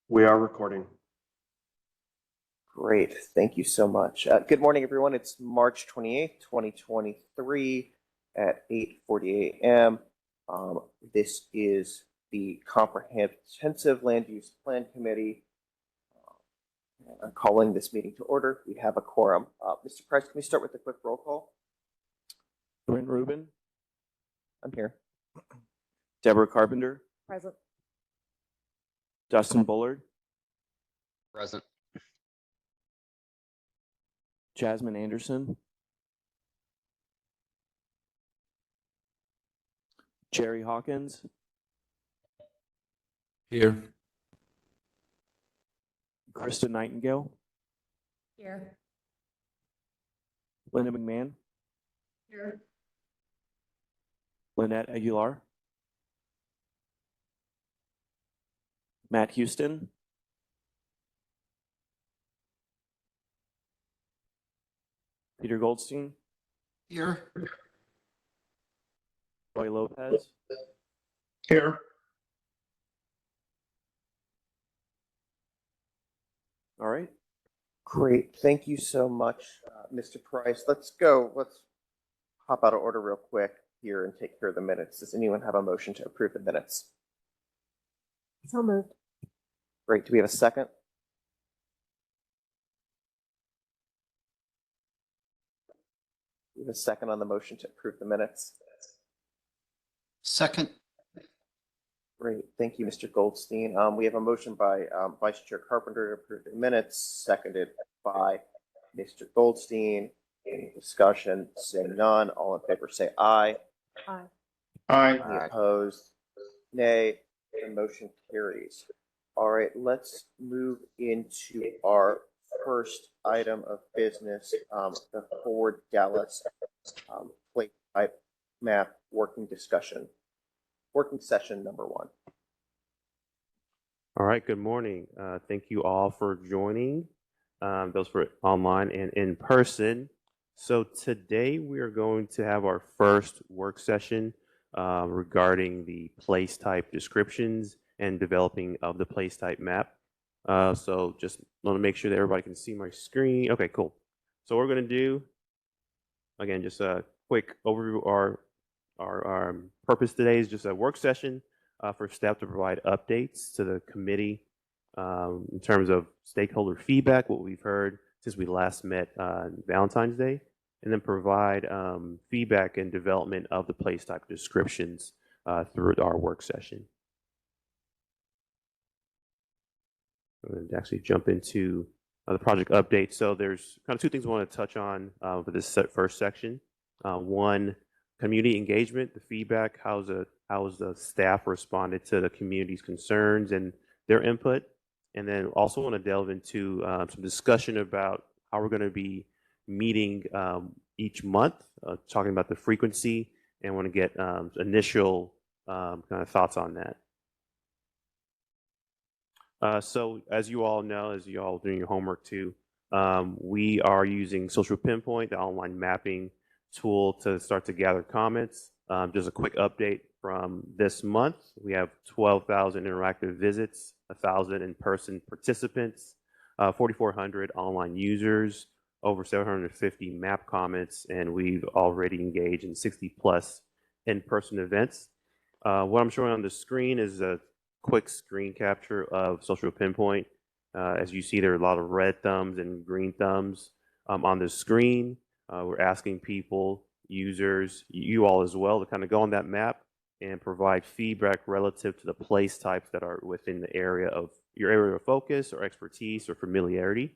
We are recording. Great. Thank you so much. Good morning, everyone. It's March 28th, 2023 at 8:48 a.m. This is the Comprehensive Land Use Plan Committee. I'm calling this meeting to order. We have a quorum. Mr. Price, can we start with a quick roll call? Brent Rubin. I'm here. Deborah Carpenter. Present. Dustin Bullard. Present. Jasmine Anderson. Jerry Hawkins. Here. Krista Nightingale. Here. Linda McMahon. Here. Lynette Aguilar. Matt Houston. Peter Goldstein. Here. Roy Lopez. Here. All right. Great. Thank you so much, Mr. Price. Let's hop out of order real quick here and take care of the minutes. Does anyone have a motion to approve the minutes? So moved. Great. Do we have a second? We have a second on the motion to approve the minutes. Second. Great. Thank you, Mr. Goldstein. We have a motion by Vice Chair Carpenter to approve the minutes, seconded by Mr. Goldstein. Any discussion? Seeing none. All in favor say aye. Aye. Aye. Any opposed? Nay. The motion carries. All right, let's move into our first item of business, the Forward Dallas plate type map working session number 1. All right, good morning. Thank you all for joining, those for online and in person. So today we are going to have our first work session regarding the place type descriptions and developing of the place type map. So just want to make sure that everybody can see my screen. Okay, cool. So what we're going to do, again, just a quick overview. Our purpose today is just a work session for staff to provide updates to the committee in terms of stakeholder feedback, what we've heard since we last met on Valentine's Day, and then provide feedback and development of the place type descriptions through our work session. I'm going to actually jump into the project update. So there's kind of two things I want to touch on for this first section. One, community engagement, the feedback, how's the staff responded to the community's concerns and their input. And then also want to delve into some discussion about how we're going to be meeting each month, talking about the frequency, and want to get initial kind of thoughts on that. So as you all know, as you all doing your homework too, we are using Social Pinpoint, the online mapping tool, to start to gather comments. Just a quick update from this month. We have 12,000 interactive visits, 1,000 in-person participants, 4,400 online users, over 750 map comments, and we've already engaged in 60 plus in-person events. What I'm showing on the screen is a quick screen capture of Social Pinpoint. As you see, there are a lot of red thumbs and green thumbs on the screen. We're asking people, users, you all as well, to kind of go on that map and provide feedback relative to the place types that are within the area of your area of focus or expertise or familiarity.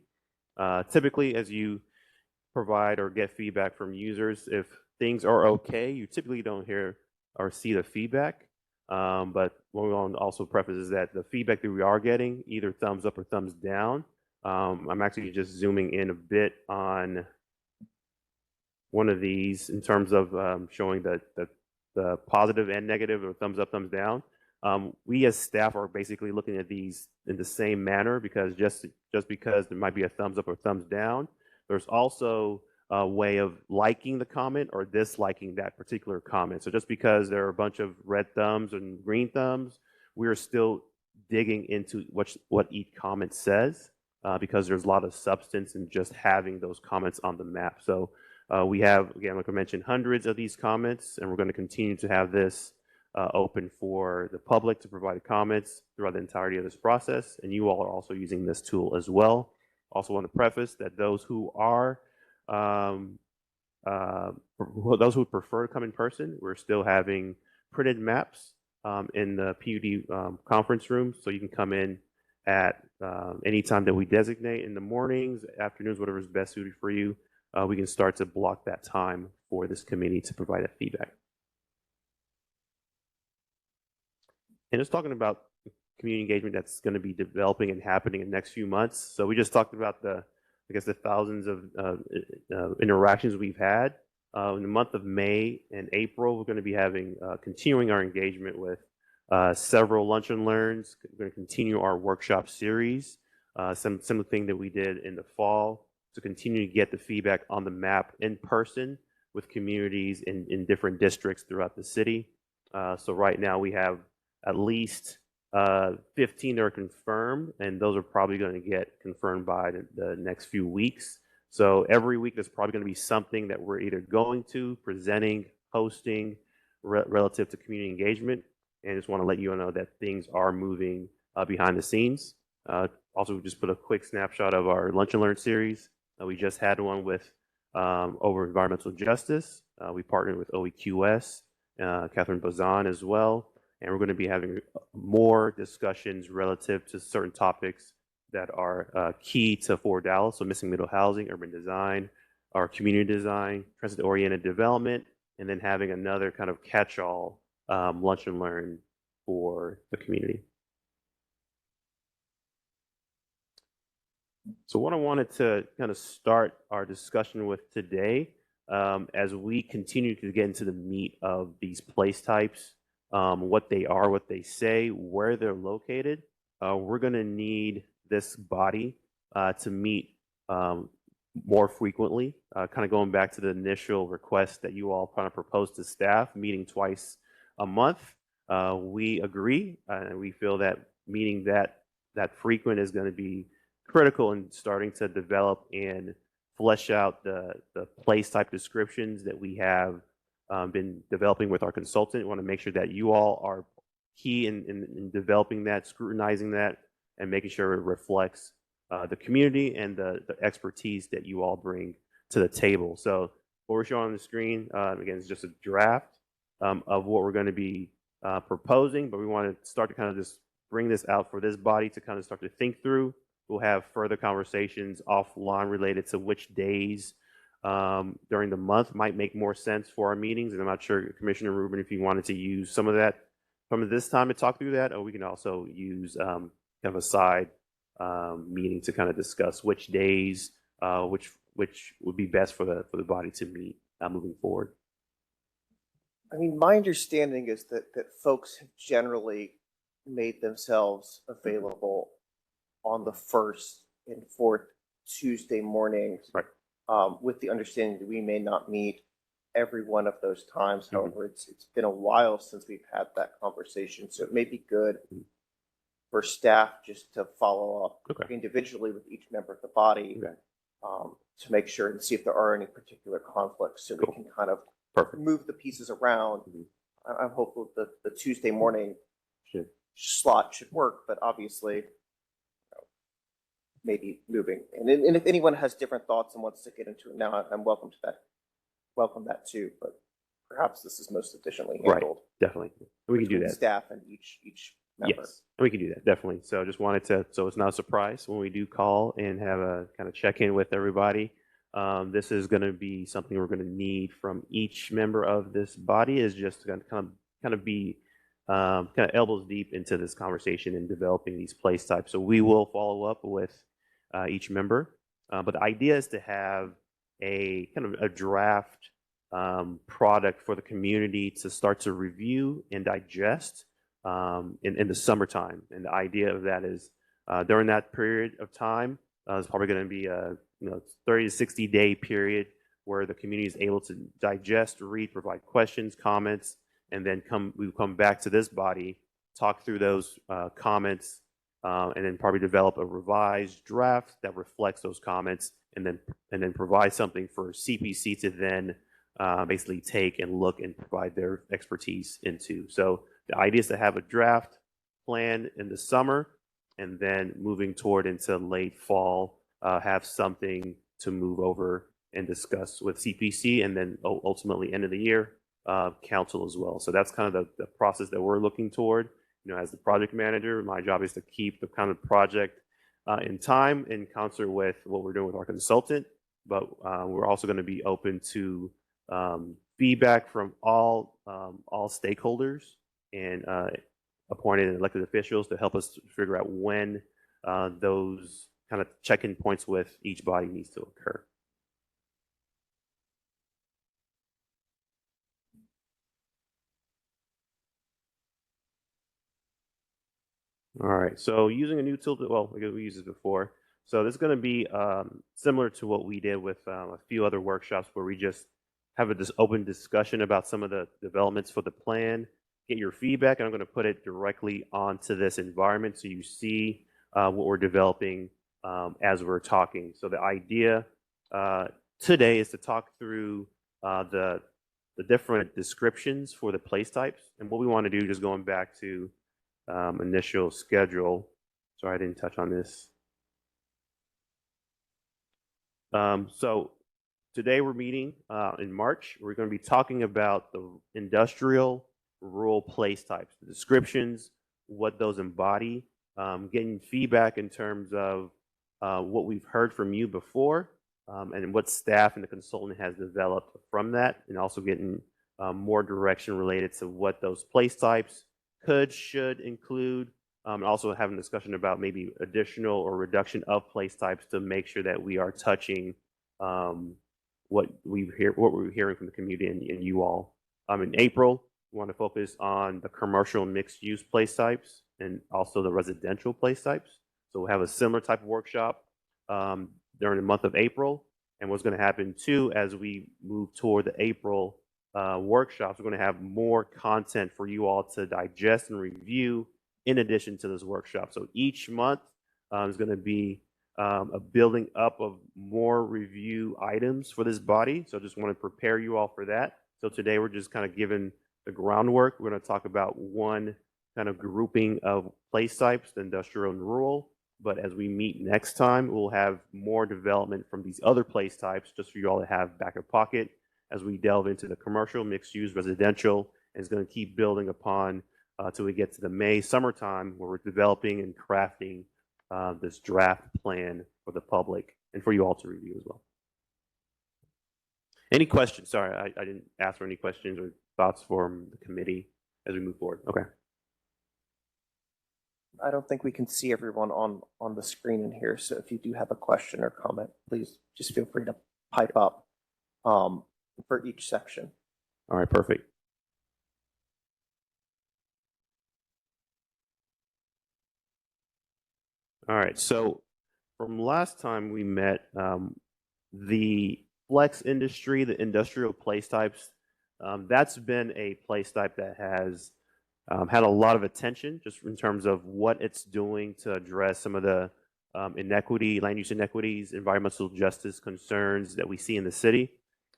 Typically, as you provide or get feedback from users, if things are okay, you typically don't hear or see the feedback. But what we want to also preface is that the feedback that we are getting, either thumbs up or thumbs down. I'm actually just zooming in a bit on one of these in terms of showing the positive and negative, or thumbs up, thumbs down. We as staff are basically looking at these in the same manner, because just because there might be a thumbs up or thumbs down, there's also a way of liking the comment or disliking that particular comment. So just because there are a bunch of red thumbs and green thumbs, we're still digging into what each comment says, because there's a lot of substance in just having those comments on the map. So we have, again, like I mentioned, hundreds of these comments, and we're going to continue to have this open for the public to provide comments throughout the entirety of this process. And you all are also using this tool as well. Also want to preface that those who are those who prefer to come in person, we're still having printed maps in the PUD conference room, so you can come in at any time that we designate in the mornings, afternoons, whatever is best suited for you. We can start to block that time for this committee to provide that feedback. And just talking about community engagement that's going to be developing and happening in the next few months. So we just talked about the thousands of interactions we've had. In the month of May and April, we're going to be having continuing our engagement with several lunch and learns. We're going to continue our workshop series, similar thing that we did in the fall, to continue to get the feedback on the map in person with communities in different districts throughout the city. So right now we have at least 15 that are confirmed, and those are probably going to get confirmed by the next few weeks. So every week there's probably going to be something that we're either going to, presenting, hosting, relative to community engagement. And just want to let you know that things are moving behind the scenes. Also, we just put a quick snapshot of our Lunch and Learn series. We just had one with over environmental justice. We partnered with OEQS, Catherine Bazan as well. And we're going to be having more discussions relative to certain topics that are key to for Dallas. So missing middle housing, urban design, our community design, transit-oriented development, and then having another kind of catch-all lunch and learn for the community. So what I wanted to kind of start our discussion with today, as we continue to get into the meat of these place types, what they are, what they say, where they're located, we're going to need this body to meet more frequently, kind of going back to the initial request that you all kind of proposed to staff, meeting twice a month. We agree, and we feel that meeting that frequent is going to be critical in starting to develop and flesh out the place type descriptions that we have been developing with our consultant. We want to make sure that you all are key in developing that, scrutinizing that, and making sure it reflects the community and the expertise that you all bring to the table. So what we're showing on the screen, again, is just a draft of what we're going to be proposing, but we want to start to kind of just bring this out for this body to kind of start to think through. We'll have further conversations offline related to which days during the month might make more sense for our meetings. And I'm not sure, Commissioner Rubin, if you wanted to use some of that from this time to talk through that, or we can also use kind of a side meeting to kind of discuss which days, which would be best for the body to meet moving forward. I mean, my understanding is that folks have generally made themselves available on the first and fourth Tuesday mornings, right? With the understanding that we may not meet every one of those times. However, it's been a while since we've had that conversation, so it may be good for staff just to follow up individually with each member of the body to make sure and see if there are any particular conflicts, so we can kind of move the pieces around. I'm hopeful that the Tuesday morning slot should work, but obviously maybe moving. And if anyone has different thoughts and wants to get into it now, I'm welcome that too, but perhaps this is most efficiently handled. Right, definitely. We can do that. Staff and each member. Yes, we can do that, definitely. So just wanted to, so it's not a surprise when we do call and have a kind of check-in with everybody. This is going to be something we're going to need from each member of this body, is just to kind of be kind of elbows deep into this conversation and developing these place types. So we will follow up with each member, but the idea is to have a kind of a draft product for the community to start to review and digest in the summertime. And the idea of that is during that period of time, it's probably going to be a 30 to 60 day period where the community is able to digest, read, provide questions, comments, and then we come back to this body, talk through those comments, and then probably develop a revised draft that reflects those comments, and then provide something for CPC to then basically take and look and provide their expertise into. So the idea is to have a draft plan in the summer, and then moving toward into late fall, have something to move over and discuss with CPC, and then ultimately end of the year, council as well. So that's kind of the process that we're looking toward. You know, as the project manager, my job is to keep the kind of project in time, in concert with what we're doing with our consultant. But we're also going to be open to feedback from all stakeholders and appointed and elected officials to help us figure out when those kind of check-in points with each body needs to occur. All right, so using a new tool, well, we used this before. So this is going to be similar to what we did with a few other workshops, where we just have this open discussion about some of the developments for the plan, get your feedback, and I'm going to put it directly onto this environment so you see what we're developing as we're talking. So the idea today is to talk through the different descriptions for the place types, and what we want to do, just going back to initial schedule. Sorry, I didn't touch on this. So today we're meeting in March. We're going to be talking about the industrial rural place types, the descriptions, what those embody, getting feedback in terms of what we've heard from you before, and what staff and the consultant has developed from that, and also getting more direction related to what those place types should include, and also having a discussion about maybe additional or reduction of place types to make sure that we are touching what we're hearing from the community and you all. In April, we want to focus on the commercial mixed use place types and also the residential place types. So we'll have a similar type of workshop during the month of April. And what's going to happen too, as we move toward the April workshops, we're going to have more content for you all to digest and review in addition to this workshop. So each month is going to be a building up of more review items for this body. So just want to prepare you all for that. So today we're just kind of giving the groundwork. We're going to talk about one kind of grouping of place types, the industrial and rural. But as we meet next time, we'll have more development from these other place types just for you all to have back in pocket as we delve into the commercial, mixed use, residential, and it's going to keep building upon till we get to the May, summertime, where we're developing and crafting this draft plan for the public and for you all to review as well. Any questions? Sorry, I didn't ask for any questions or thoughts from the committee as we move forward. Okay. I don't think we can see everyone on the screen in here, so if you do have a question or comment, please just feel free to pipe up for each section. All right, perfect. All right, so from last time we met, the flex industry, the industrial place types, that's been a place type that has had a lot of attention just in terms of what it's doing to address some of the land use inequities, environmental justice concerns that we see in the city.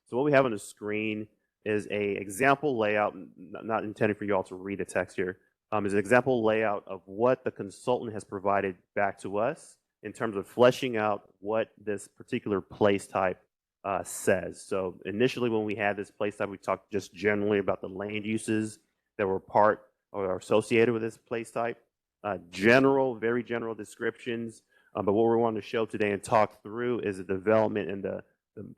So what we have on the screen is a example layout, not intended for you all to read the text here, is an example layout of what the consultant has provided back to us in terms of fleshing out what this particular place type says. So initially when we had this place type, we talked just generally about the land uses that were part or are associated with this place type, very general descriptions. But what we want to show today and talk through is the development and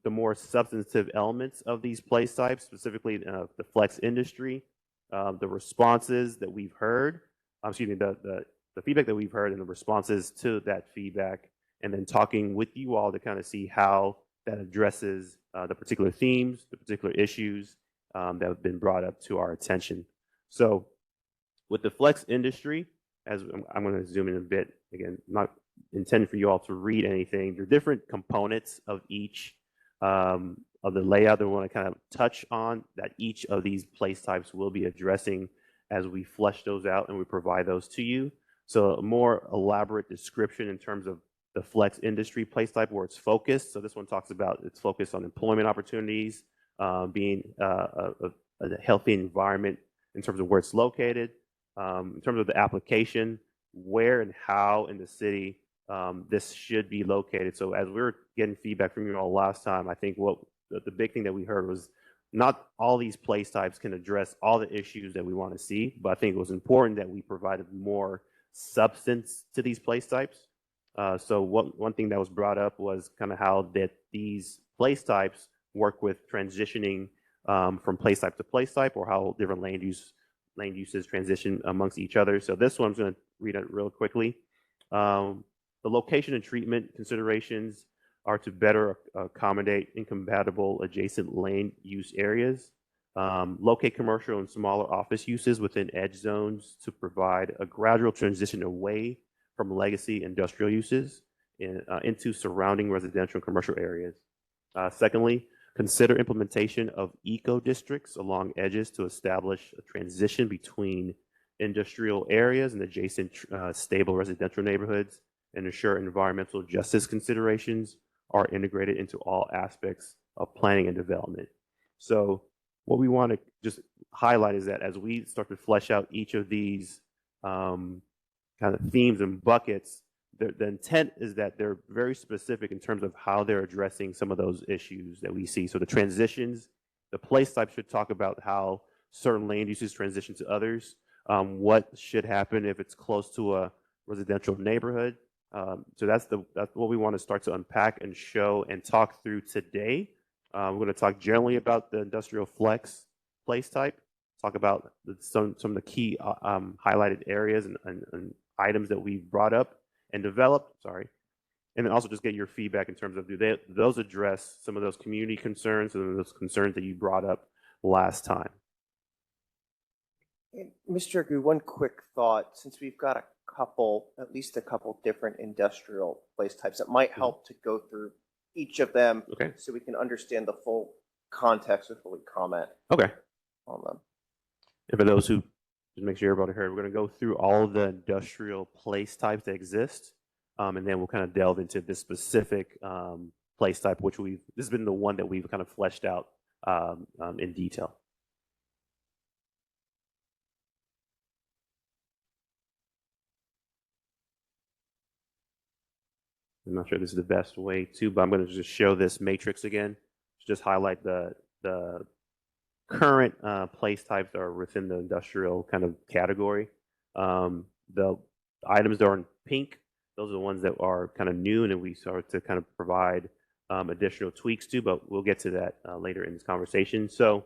the more substantive elements of these place types, specifically the flex industry, the responses that we've heard, the feedback that we've heard and the responses to that feedback, and then talking with you all to kind of see how that addresses the particular themes, the particular issues that have been brought up to our attention. So with the flex industry, as I'm going to zoom in a bit, again, not intended for you all to read anything. There are different components of each of the layout that we want to kind of touch on that each of these place types will be addressing as we flesh those out and we provide those to you. So a more elaborate description in terms of the flex industry place type where it's focused. So this one talks about its focus on employment opportunities, being a healthy environment in terms of where it's located, in terms of the application, where and how in the city this should be located. So as we were getting feedback from you all last time, I think what the big thing that we heard was not all these place types can address all the issues that we want to see, but I think it was important that we provided more substance to these place types. So one thing that was brought up was kind of how that these place types work with transitioning from place type to place type, or how different land uses transition amongst each other. So this one I'm going to read it real quickly. The location and treatment considerations are to better accommodate incompatible adjacent land use areas. Locate commercial and smaller office uses within edge zones to provide a gradual transition away from legacy industrial uses into surrounding residential and commercial areas. Secondly, consider implementation of eco districts along edges to establish a transition between industrial areas and adjacent stable residential neighborhoods, and ensure environmental justice considerations are integrated into all aspects of planning and development. So what we want to just highlight is that as we start to flesh out each of these kind of themes and buckets, the intent is that they're very specific in terms of how they're addressing some of those issues that we see. So the transitions, the place type should talk about how certain land uses transition to others, what should happen if it's close to a residential neighborhood. So that's what we want to start to unpack and show and talk through today. We're going to talk generally about the industrial flex place type, talk about some of the key highlighted areas and items that we've brought up and developed, and then also just get your feedback in terms of do those address some of those community concerns, some of those concerns that you brought up last time. And Mr. Agu, one quick thought, since we've got at least a couple different industrial place types, it might help to go through each of them, Okay. so we can understand the full context before we comment Okay. on them. And for those who, just make sure everybody heard, we're going to go through all the industrial place types that exist, and then we'll kind of delve into this specific place type, which this has been the one that we've kind of fleshed out in detail. I'm not sure this is the best way to, but I'm going to just show this matrix again to just highlight the current place types that are within the industrial kind of category. The items that are in pink, those are the ones that are kind of new, and then we start to kind of provide additional tweaks to, but we'll get to that later in this conversation. So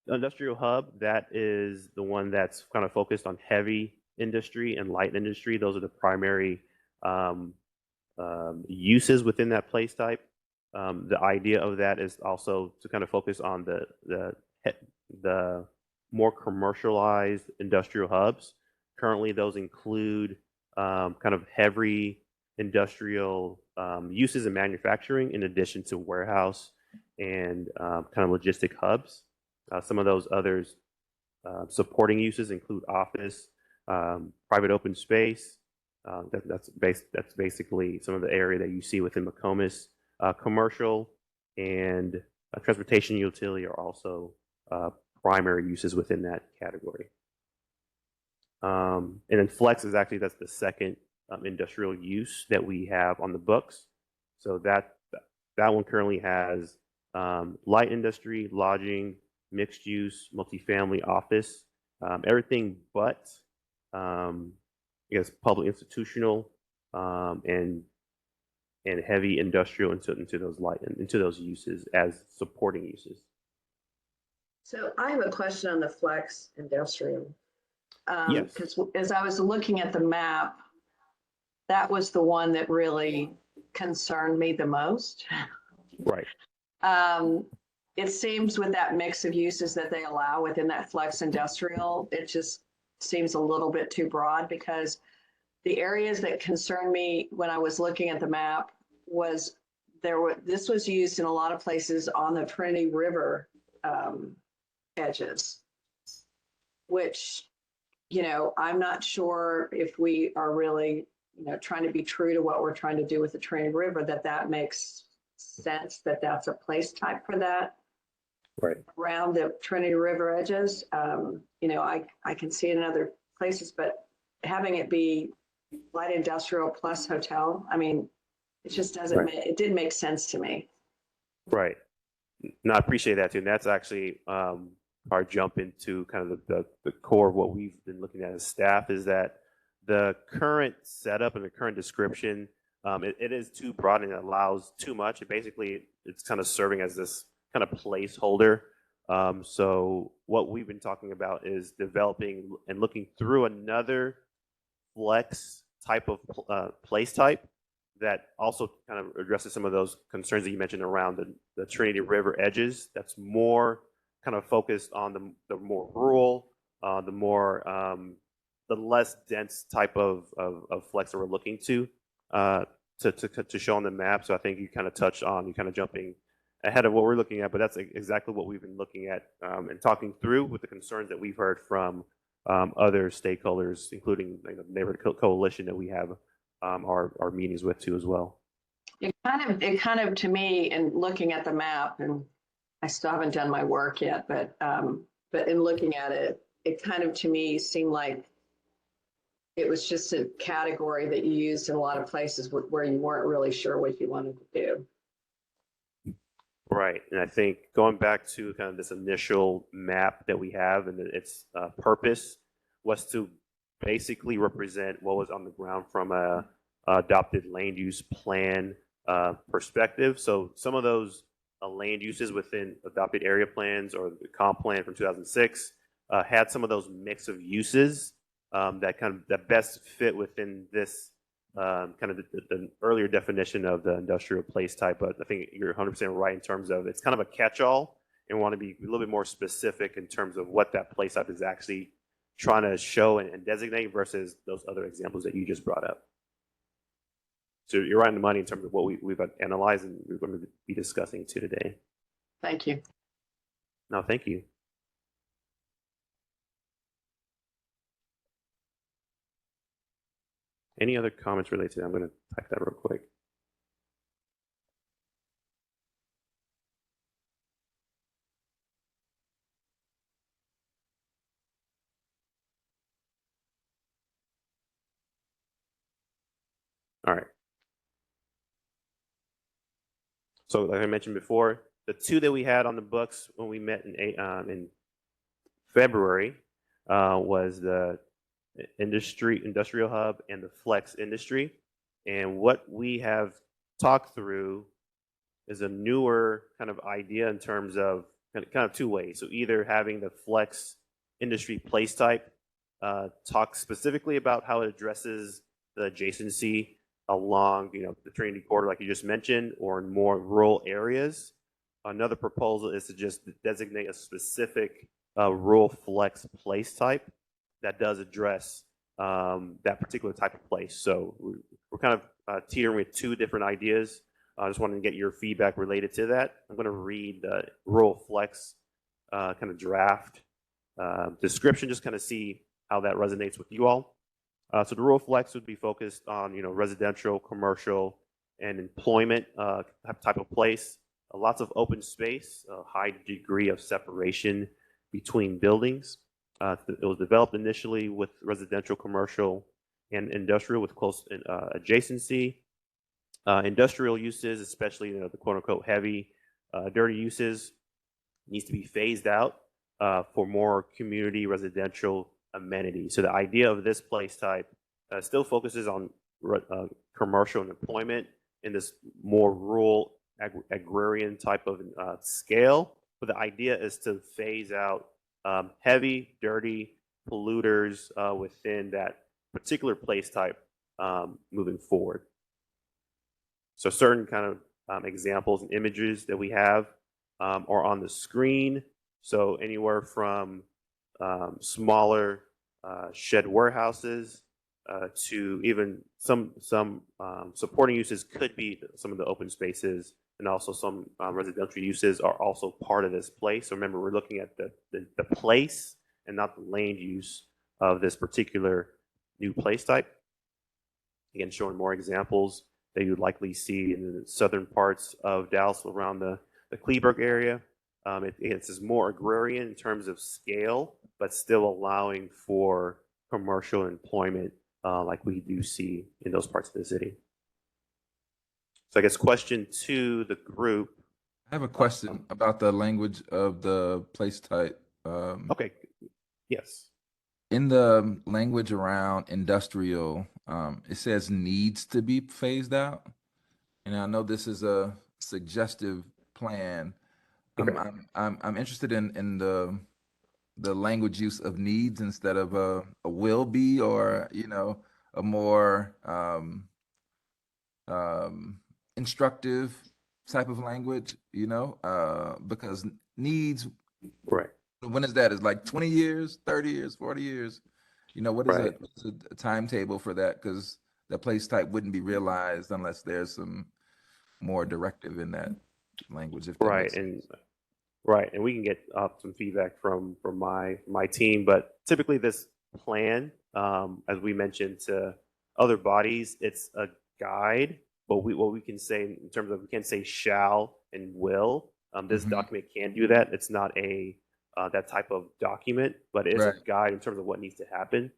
the industrial hub, that is the one that's kind of focused on heavy industry and light industry. Those are the primary uses within that place type. The idea of that is also to kind of focus on the more commercialized industrial hubs. Currently, those include kind of heavy industrial uses in manufacturing, in addition to warehouse and kind of logistic hubs. Some of those others supporting uses include office, private open space. That's basically some of the area that you see within McComas. Commercial and transportation utility are also primary uses within that category. And then flex is actually, that's the second industrial use that we have on the books. So that one currently has light industry, lodging, mixed use, multifamily, office, everything but I guess public institutional and heavy industrial into those uses as supporting uses. So I have a question on the flex industrial. Yes. Because as I was looking at the map, that was the one that really concerned me the most. Right. It seems with that mix of uses that they allow within that flex industrial, it just seems a little bit too broad, because the areas that concerned me when I was looking at the map was this was used in a lot of places on the Trinity River edges, which you know, I'm not sure if we are really, you know, trying to be true to what we're trying to do with the Trinity River, that makes sense, that that's a place type for that Right. around the Trinity River edges. You know, I can see it in other places, but having it be light industrial plus hotel, I mean, it just doesn't, Right. it didn't make sense to me. Right. No, I appreciate that too. And that's actually our jump into kind of the core of what we've been looking at as staff is that the current setup and the current description, it is too broad and it allows too much. It's kind of serving as this kind of placeholder. So what we've been talking about is developing and looking through another flex type of place type that also kind of addresses some of those concerns that you mentioned around the Trinity River edges. That's more kind of focused on the more rural, the less dense type of flex that we're looking to show on the map. So I think you kind of jumping ahead of what we're looking at, but that's exactly what we've been looking at and talking through with the concerns that we've heard from other stakeholders, including the neighborhood coalition that we have our meetings with too as well. It kind of to me, in looking at the map, and I still haven't done my work yet, but in looking at it, it kind of to me seemed like it was just a category that you used in a lot of places where you weren't really sure what you wanted to do. Right, and I think going back to kind of this initial map that we have and its purpose was to basically represent what was on the ground from a adopted land use plan perspective. So some of those land uses within adopted area plans or the comp plan from 2006 had some of those mix of uses that best fit within this kind of the earlier definition of the industrial place type. But I think you're 100% right in terms of it's kind of a catch-all and want to be a little bit more specific in terms of what that place type is actually trying to show and designate versus those other examples that you just brought up. So you're right on the money in terms of what we've analyzed and we're going to be discussing today. Thank you. No, thank you. Any other comments related to that? I'm going to type that real quick. All right. So like I mentioned before, the two that we had on the books when we met in February was the industrial hub and the flex industry. And what we have talked through is a newer kind of idea in terms of kind of two ways. So either having the flex industry place type talk specifically about how it addresses the adjacency along, the Trinity corridor, like you just mentioned, or in more rural areas. Another proposal is to just designate a specific rural flex place type that does address that particular type of place. So we're kind of teetering with two different ideas. I just wanted to get your feedback related to that. I'm going to read the rural flex kind of draft description, just kind of see how that resonates with you all. So the rural flex would be focused on, residential, commercial, and employment type of place. Lots of open space, a high degree of separation between buildings. It was developed initially with residential, commercial, and industrial with close adjacency. Industrial uses, especially the quote-unquote heavy, dirty uses, needs to be phased out for more community residential amenities. So the idea of this place type still focuses on commercial and employment in this more rural agrarian type of scale. But the idea is to phase out heavy, dirty polluters within that particular place type moving forward. So certain kind of examples and images that we have are on the screen. So anywhere from smaller shed warehouses to even some supporting uses could be some of the open spaces, and also some residential uses are also part of this place. So remember, we're looking at the place and not the land use of this particular new place type. Again, showing more examples that you would likely see in the southern parts of Dallas around the Kleberg area. It's more agrarian in terms of scale, but still allowing for commercial employment like we do see in those parts of the city. So I guess question to the group. I have a question about the language of the place type. Okay, yes. In the language around industrial, it says needs to be phased out. And I know this is a suggestive plan. Okay. I'm interested in the language use of needs instead of a will be, or a more instructive type of language, because needs, Right. when is that? Is like 20 years, 30 years, 40 years? What is Right. what's a timetable for that? Because the place type wouldn't be realized unless there's some more directive in that language, if that Right. makes sense. And we can get some feedback from my team, but typically this plan, as we mentioned to other bodies, it's a guide. But what we can say in terms of, we can't say shall and will. This Mhm. document can do that. It's not a that type of document, but it is a Right. guide in terms of what needs to happen.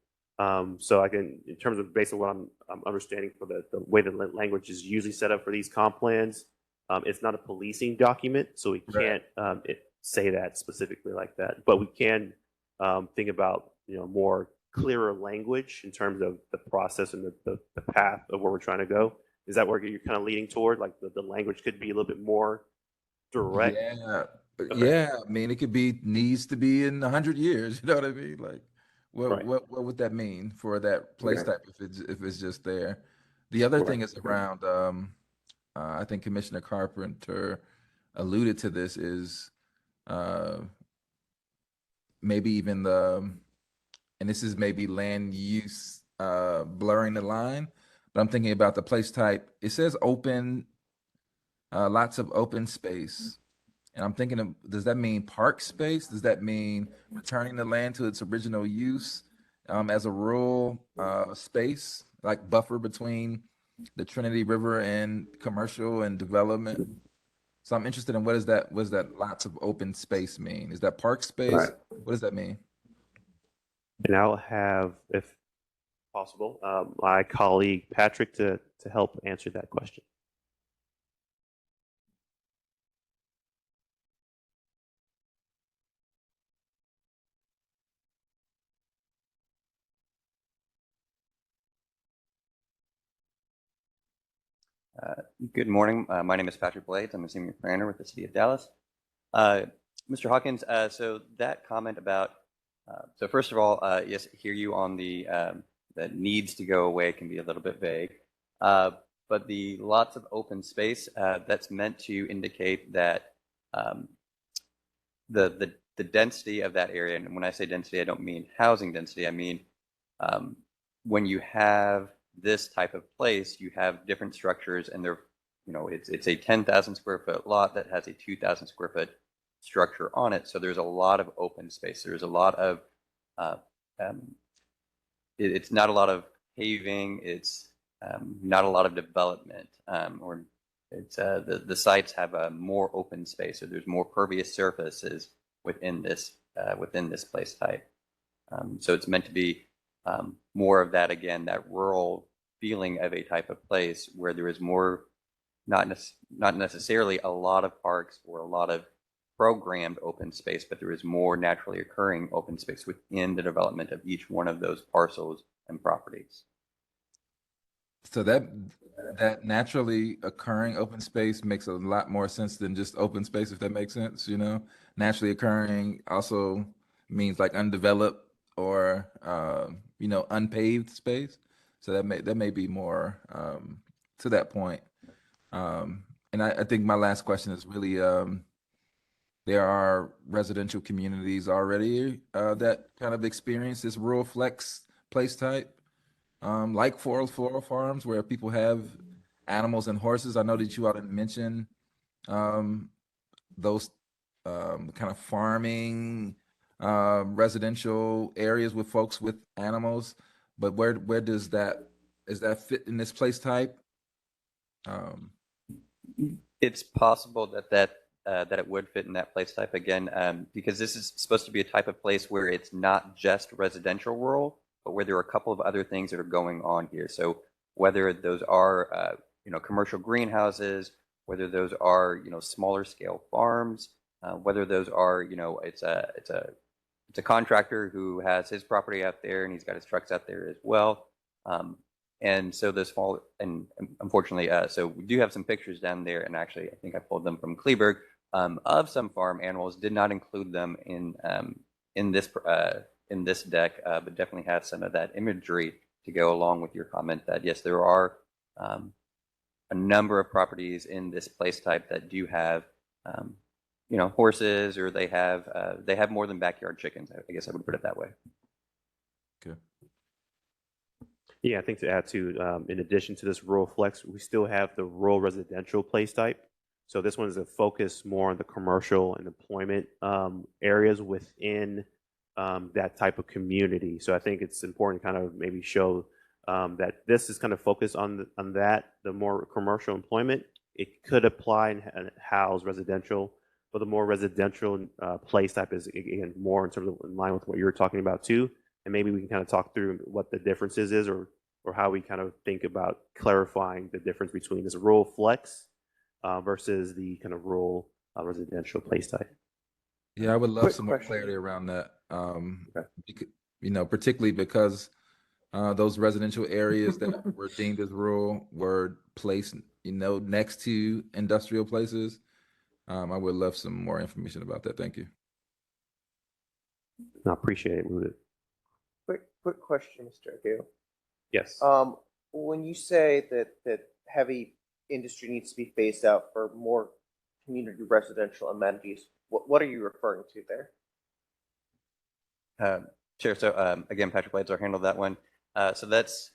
So I can, in terms of based on what I'm understanding for the way the language is usually set up for these comp plans, it's not a policing document, so we can't say that specifically like that. But we can think about more clearer language in terms of the process and the path of where we're trying to go. Is that where you're kind of leaning toward? Like the language could be a little bit more direct. Yeah, Okay. yeah. I mean, it could be needs to be in 100 years. You know what I mean? Like, Right. what would that mean for that place Okay. type if it's just there? The other thing Right. is around. I think Commissioner Carpenter alluded to this, is uh, maybe even and this is maybe land use blurring the line, but I'm thinking about the place type. It says open, lots of open space. And I'm thinking of, does that mean park space? Does that mean returning the land to its original use as a rural space, like buffer between the Trinity River and commercial and development? So I'm interested in what does that lots of open space mean? Is that park space? Right. What does that mean? And I'll have, if possible, my colleague Patrick to help answer that question. Good morning. My name is Patrick Blades. I'm a senior planner with the City of Dallas. Mr. Hawkins, so that comment about, so first of all, yes, hear you on the that needs to go away can be a little bit vague. But the lots of open space, that's meant to indicate that the density of that area, and when I say density, I don't mean housing density. I mean when you have this type of place, you have different structures, and they're, it's a 10,000 square foot lot that has a 2,000 square foot structure on it. So there's a lot of open space. There's a lot of, it's not a lot of paving. It's not a lot of development, or it's the sites have a more open space. So there's more pervious surfaces within this place type. So it's meant to be more of that, again, that rural feeling of a type of place where there is more, not necessarily a lot of parks or a lot of programmed open space, but there is more naturally occurring open space within the development of each one of those parcels and properties. So that naturally occurring open space makes a lot more sense than just open space, if that makes sense. Naturally occurring also means like undeveloped or unpaved space. So that may be more to that point. And I think my last question is really, there are residential communities already that kind of experience this rural flex place type, like floral farms, where people have animals and horses. I know that you all didn't mention those kind of farming residential areas with folks with animals, but where does that fit in this place type? It's possible that it would fit in that place type again, because this is supposed to be a type of place where it's not just residential rural, but where there are a couple of other things that are going on here. So whether those are commercial greenhouses, whether those are smaller scale farms, whether those are it's a contractor who has his property out there and he's got his trucks out there as well. And so this fall, and unfortunately, so we do have some pictures down there, and actually, I think I pulled them from Kleberg, of some farm animals. Did not include them in this deck, but definitely have some of that imagery to go along with your comment that yes, there are a number of properties in this place type that do have horses, or they have more than backyard chickens. I guess I would put it that way. Good. Yeah, I think to add to, in addition to this rural flex, we still have the rural residential place type. So this one is a focus more on the commercial and employment areas within that type of community. So I think it's important to kind of maybe show that this is kind of focused on that, the more commercial employment. It could apply and house residential, but the more residential place type is, again, more in terms of in line with what you were talking about too. And maybe we can kind of talk through what the differences is, or how we kind of think about clarifying the difference between this rural flex versus the kind of rural residential place type. Yeah, I would love Quick some more question. clarity around that. Okay. Particularly because those residential areas that were deemed as rural were placed, next to industrial places. I would love some more information about that. Thank you. I appreciate it, Rudy. Quick question, Mr. Agu. Yes. When you say that heavy industry needs to be phased out for more community residential amenities, what are you referring to there? Sure. So again, Patrick Blades will handle that one. So that's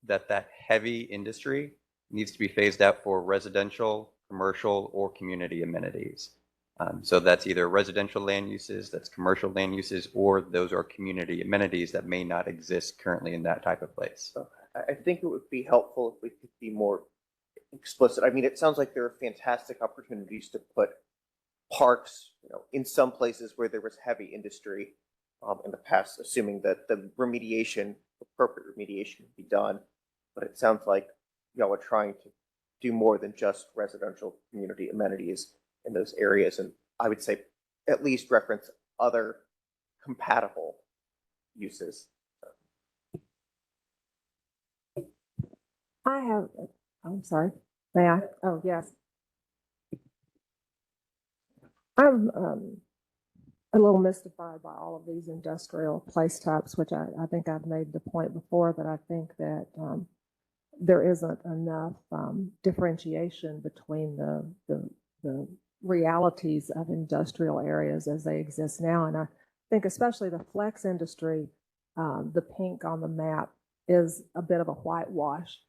that heavy industry needs to be phased out for residential, commercial, or community amenities. So that's either residential land uses, that's commercial land uses, or those are community amenities that may not exist currently in that type of place. So I think it would be helpful if we could be more explicit. I mean, it sounds like there are fantastic opportunities to put parks, in some places where there was heavy industry in the past, assuming that the appropriate remediation would be done. But it sounds like y'all are trying to do more than just residential community amenities in those areas, and I would say at least reference other compatible uses. I'm sorry, may I? Oh, yes. I'm a little mystified by all of these industrial place types, which I think I've made the point before that I think that there isn't enough differentiation between the realities of industrial areas as they exist now. And I think especially the flex industry, the pink on the map is a bit of a whitewash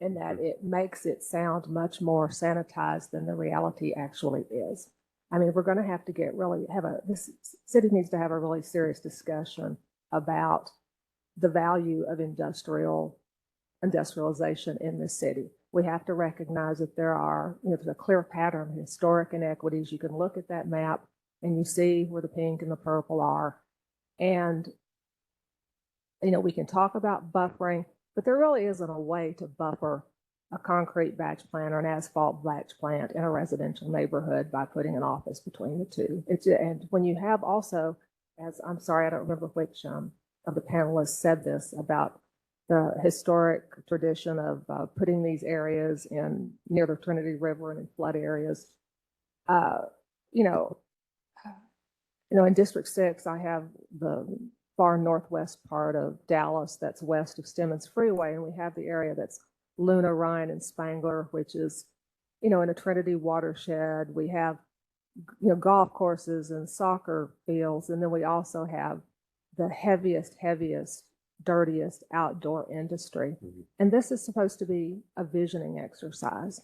in that it makes it sound much more sanitized than the reality actually is. I mean, we're going to have to this city needs to have a really serious discussion about the value of industrialization in this city. We have to recognize that there's a clear pattern of historic inequities. You can look at that map and you see where the pink and the purple are. And, we can talk about buffering, but there really isn't a way to buffer a concrete batch plant or an asphalt batch plant in a residential neighborhood by putting an office between the two. And when you have also, I'm sorry, I don't remember which of the panelists said this about the historic tradition of putting these areas near the Trinity River and in flood areas. In District 6, I have the far northwest part of Dallas that's west of Stemmons Freeway, and we have the area that's Luna, Ryan, and Spangler, which is, in a Trinity watershed. We have, golf courses and soccer fields, and then we also have the heaviest, dirtiest outdoor industry. Mm-hmm. And this is supposed to be a visioning exercise.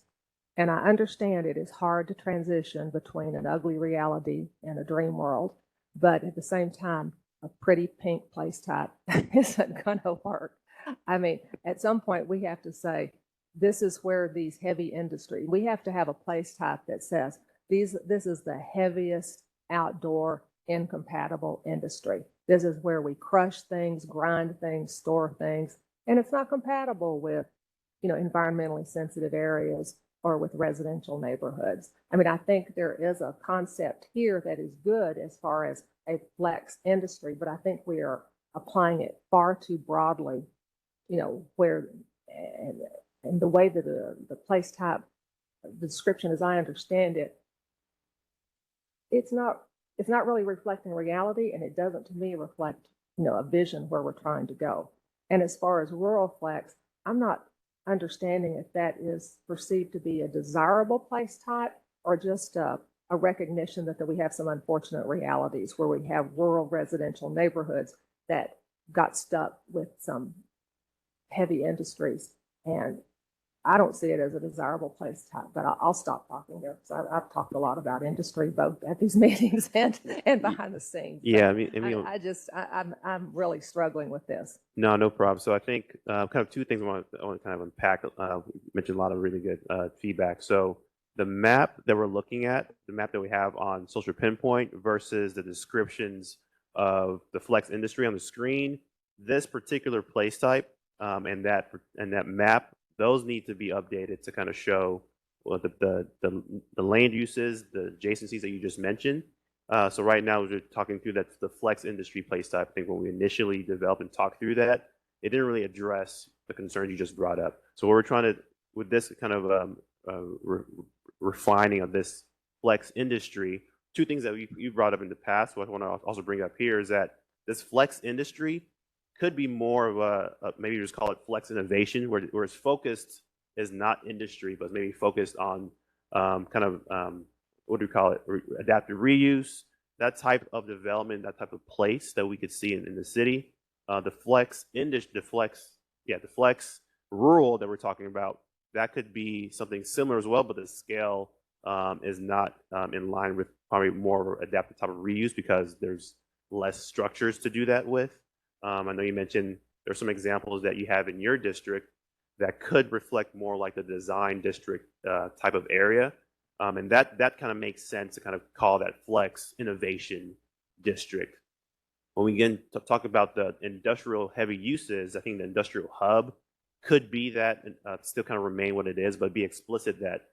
And I understand it is hard to transition between an ugly reality and a dream world. But at the same time, a pretty pink place type isn't going to work. I mean, at some point we have to say, this is where these heavy industry, we have to have a place type that says, this is the heaviest outdoor incompatible industry. This is where we crush things, grind things, store things, and it's not compatible with, environmentally sensitive areas or with residential neighborhoods. I mean, I think there is a concept here that is good as far as a flex industry, but I think we are applying it far too broadly, where, and the way that the place type, the description as I understand it, it's not really reflecting reality, and it doesn't to me reflect, a vision where we're trying to go. And as far as rural flex, I'm not understanding if that is perceived to be a desirable place type or just a recognition that we have some unfortunate realities where we have rural residential neighborhoods that got stuck with some heavy industries. And I don't see it as a desirable place type, but I'll stop talking there because I've talked a lot about industry both at these meetings and behind the scenes. Yeah, I'm really struggling with this. No problem. So I think kind of two things I want to kind of unpack. Mentioned a lot of really good feedback. So the map that we're looking at, the map that we have on Social Pinpoint versus the descriptions of the flex industry on the screen, this particular place type and that map, those need to be updated to kind of show the land uses, the adjacencies that you just mentioned. So right now we're talking through that's the flex industry place type. I think when we initially developed and talked through that, it didn't really address the concerns you just brought up. So what we're trying to, with this kind of refining of this flex industry, two things that you brought up in the past, what I want to also bring up here is that this flex industry could be more of a maybe just call it flex innovation, where its focused is not industry, but maybe focused on kind of what do we call it, adaptive reuse, that type of development, that type of place that we could see in the city. The flex rural that we're talking about, that could be something similar as well, but the scale is not in line with probably more adaptive type of reuse because there's less structures to do that with. I know you mentioned there's some examples that you have in your district that could reflect more like the design district type of area. And that kind of makes sense to kind of call that flex innovation district. When we again talk about the industrial heavy uses, I think the industrial hub could be that still kind of remain what it is, but be explicit that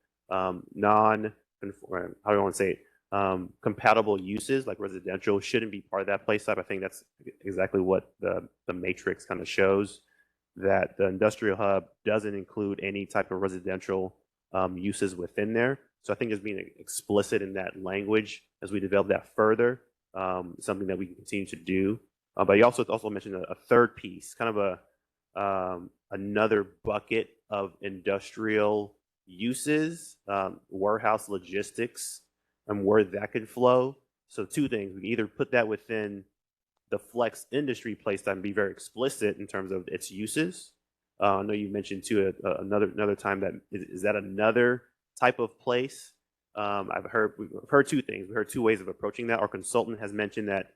compatible uses like residential shouldn't be part of that place type. I think that's exactly what the matrix kind of shows, that the industrial hub doesn't include any type of residential uses within there. So I think just being explicit in that language as we develop that further, something that we can continue to do. But you also mentioned a third piece, kind of another bucket of industrial uses, warehouse logistics, and where that could flow. So two things: we can either put that within the flex industry place type and be very explicit in terms of its uses. I know you mentioned too another time that is that another type of place. We've heard two things. We heard two ways of approaching that. Our consultant has mentioned that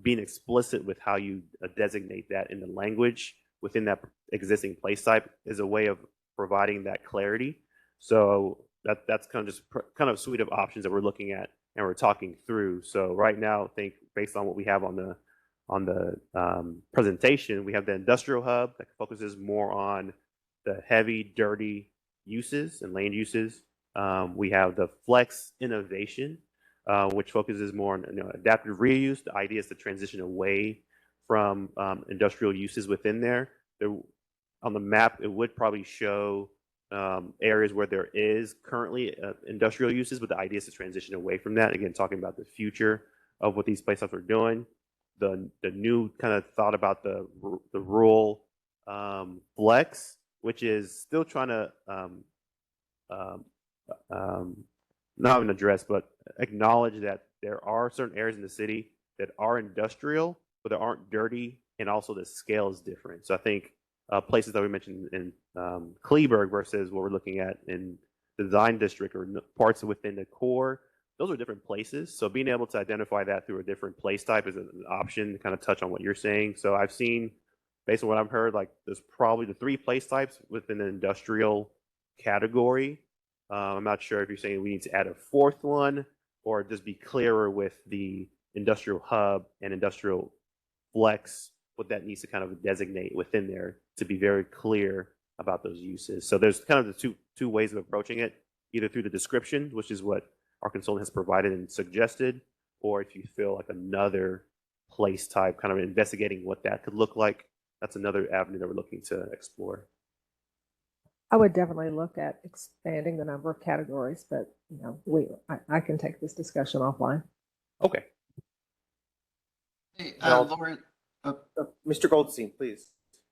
being explicit with how you designate that in the language within that existing place type is a way of providing that clarity. So that's kind of just kind of suite of options that we're looking at and we're talking through. So right now, I think based on what we have on the presentation, we have the industrial hub that focuses more on the heavy, dirty uses and land uses. We have the flex innovation, which focuses more on adaptive reuse. The idea is to transition away from industrial uses within there. On the map, it would probably show areas where there is currently industrial uses, but the idea is to transition away from that. Again, talking about the future of what these places are doing. The new kind of thought about the rural flex, which is still trying to not even address, but acknowledge that there are certain areas in the city that are industrial, but they aren't dirty, and also the scale is different. So I think places that we mentioned in Kleberg versus what we're looking at in the design district or parts within the core those are different places. So being able to identify that through a different place type is an option to kind of touch on what you're saying. So I've seen, based on what I've heard, like there's probably the 3 place types within the industrial category. I'm not sure if you're saying we need to add a 4th one or just be clearer with the industrial hub and industrial flex, what that needs to kind of designate within there to be very clear about those uses. So there's kind of the two ways of approaching it, either through the description, which is what our consultant has provided and suggested, or if you feel like another place type, kind of investigating what that could look like, that's another avenue that we're looking to explore. I would definitely look at expanding the number of categories, but you know, I can take this discussion offline. Okay. Hey, Well- Lauren, Mr. Goldstein, please.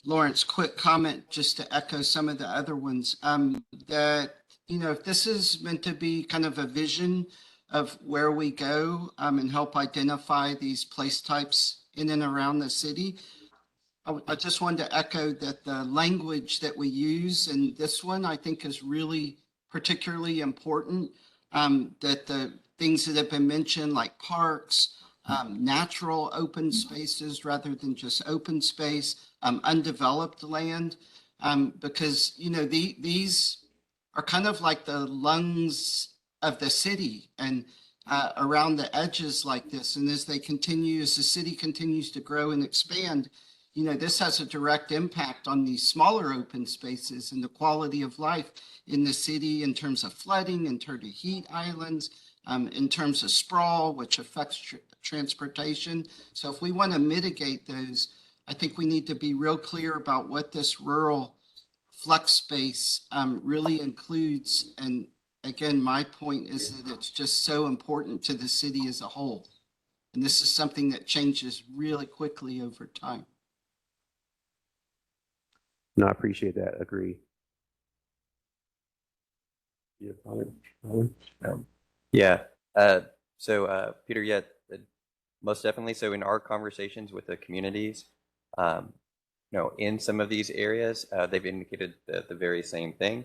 Lawrence, quick comment just to echo some of the other ones. That, you know, if this is meant to be kind of a vision of where we go and help identify these place types in and around the city, I just wanted to echo that the language that we use in this one, I think, is really particularly important. That the things that have been mentioned, like parks, natural open spaces rather than just open space, undeveloped land, because, you know, these are kind of like the lungs of the city and around the edges like this. And as the city continues to grow and expand, you know, this has a direct impact on these smaller open spaces and the quality of life in the city in terms of flooding, in terms of heat islands, in terms of sprawl, which affects transportation. So if we want to mitigate those, I think we need to be real clear about what this rural flex space really includes. And again, my point is that it's just so important to the city as a whole. And this is something that changes really quickly over time. No, I appreciate that. Agree. Yeah, Yeah. Peter, yeah, most definitely. So in our conversations with the communities, in some of these areas, they've indicated the very same thing.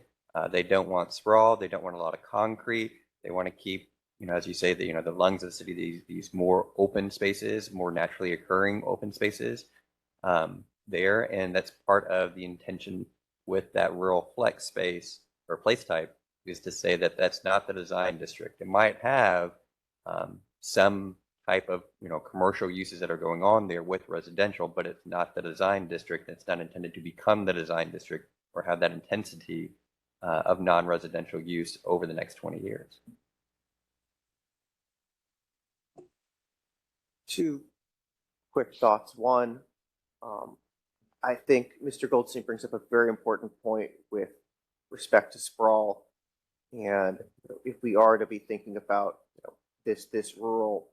They don't want sprawl. They don't want a lot of concrete. They want to keep, as you say, the lungs of the city, these more open spaces, more naturally occurring open spaces there. And that's part of the intention with that rural flex space or place type, is to say that that's not the design district. It might have some type of commercial uses that are going on there with residential, but it's not the design district. It's not intended to become the design district or have that intensity of non-residential use over the next 20 years. 2 quick thoughts. One, I think Mr. Goldstein brings up a very important point with respect to sprawl. And if we are to be thinking about this rural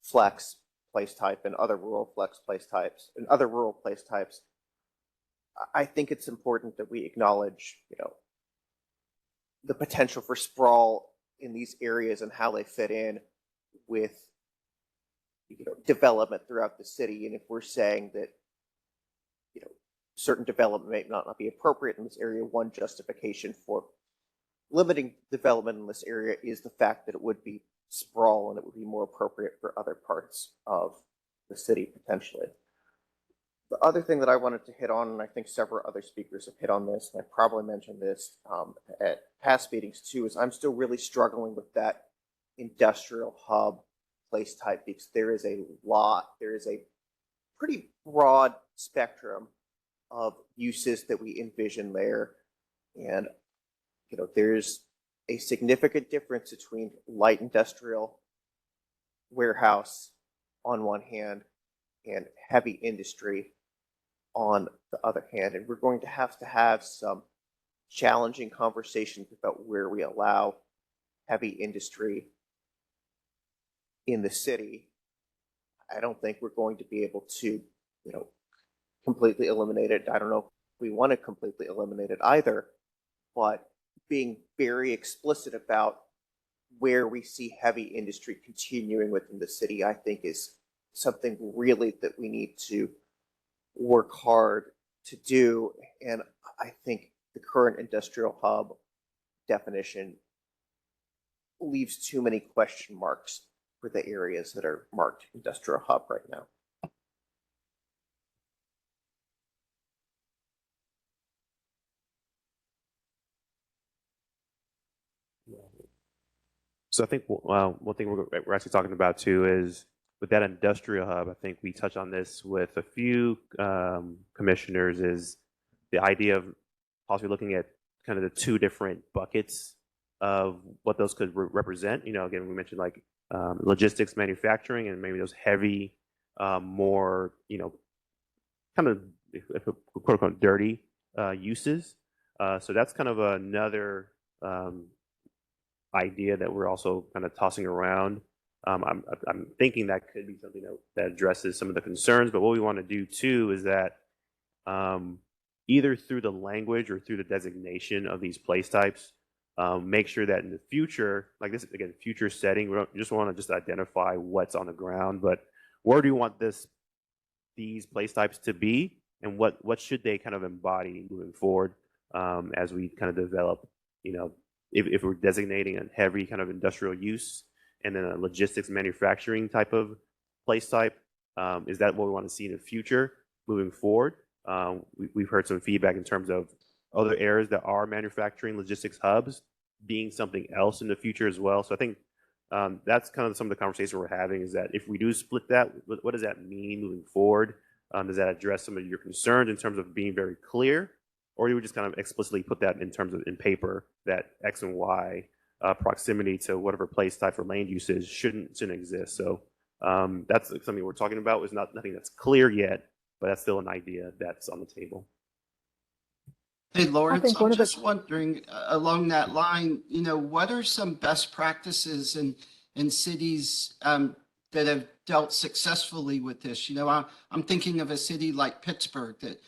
flex place type and other rural flex place types and other rural place types, I think it's important that we acknowledge the potential for sprawl in these areas and how they fit in with development throughout the city. And if we're saying that certain development may not be appropriate in this area, one justification for limiting development in this area is the fact that it would be sprawl and it would be more appropriate for other parts of the city potentially. The other thing that I wanted to hit on, and I think several other speakers have hit on this, and I probably mentioned this at past meetings too, is I'm still really struggling with that industrial hub place type, because there is a pretty broad spectrum of uses that we envision there. And there's a significant difference between light industrial warehouse on one hand and heavy industry on the other hand. And we're going to have some challenging conversations about where we allow heavy industry in the city. I don't think we're going to be able to, completely eliminate it. I don't know if we want to completely eliminate it either, but being very explicit about where we see heavy industry continuing within the city, I think is something really that we need to work hard to do. And I think the current industrial hub definition leaves too many question marks for the areas that are marked industrial hub right now. So I think one thing we're actually talking about too is with that industrial hub. I think we touched on this with a few commissioners. Is the idea of possibly looking at kind of the two different buckets of what those could represent. You know, again, we mentioned like logistics, manufacturing, and maybe those heavy, more kind of quote unquote dirty uses. So that's kind of another idea that we're also kind of tossing around. I'm thinking that could be something that addresses some of the concerns. But what we want to do too is that either through the language or through the designation of these place types, make sure that in the future, like this again, future setting, we don't just want to just identify what's on the ground, but where do you want these place types to be, and what should they kind of embody moving forward as we kind of develop, if we're designating a heavy kind of industrial use and then a logistics manufacturing type of place type, is that what we want to see in the future moving forward? We've heard some feedback in terms of other areas that are manufacturing logistics hubs being something else in the future as well. So I think that's kind of some of the conversation we're having, is that if we do split that, what does that mean moving forward? Does that address some of your concerns in terms of being very clear? Or do we just kind of explicitly put that in terms of in paper that X and Y proximity to whatever place type or land uses shouldn't exist? So that's something we're talking about. It's nothing that's clear yet, but that's still an idea that's on the table. Hey, Lawrence, I'm one of the- just wondering along that line, what are some best practices in cities that have dealt successfully with this? I'm thinking of a city like Pittsburgh that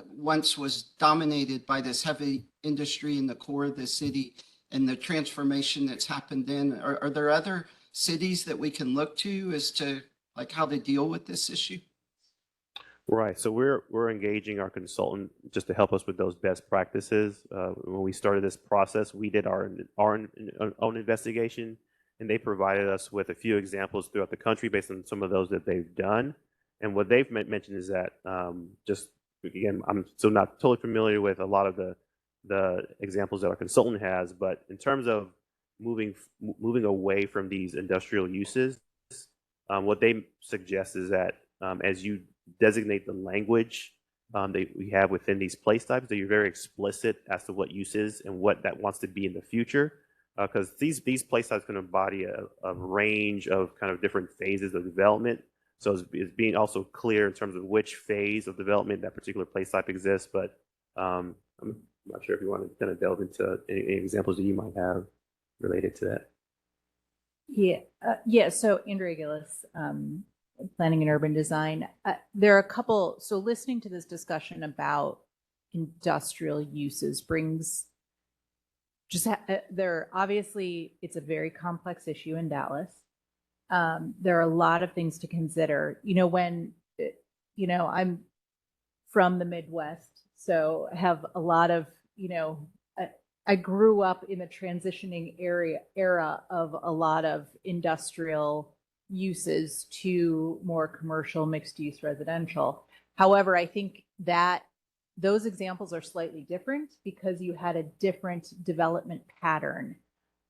once was dominated by this heavy industry in the core of the city, and the transformation that's happened then. Are there other cities that we can look to as to like how they deal with this issue? Right. So we're engaging our consultant just to help us with those best practices. When we started this process, we did our own investigation, and they provided us with a few examples throughout the country based on some of those that they've done. And what they've mentioned is that just again, I'm still not totally familiar with a lot of the examples that our consultant has, but in terms of moving away from these industrial uses, what they suggest is that as you designate the language that we have within these place types, that you're very explicit as to what use is and what that wants to be in the future, because these place types can embody a range of kind of different phases of development. So it's being also clear in terms of which phase of development that particular place type exists. But I'm not sure if you want to kind of delve into any examples that you might have related to that. Yeah. So Andrea Gillis, Planning and Urban Design. There are a couple. So listening to this discussion about industrial uses brings there. Obviously, it's a very complex issue in Dallas. There are a lot of things to consider. I'm from the Midwest, so I have a lot of, I grew up in the transitioning era of a lot of industrial uses to more commercial mixed use residential. However, I think that those examples are slightly different because you had a different development pattern.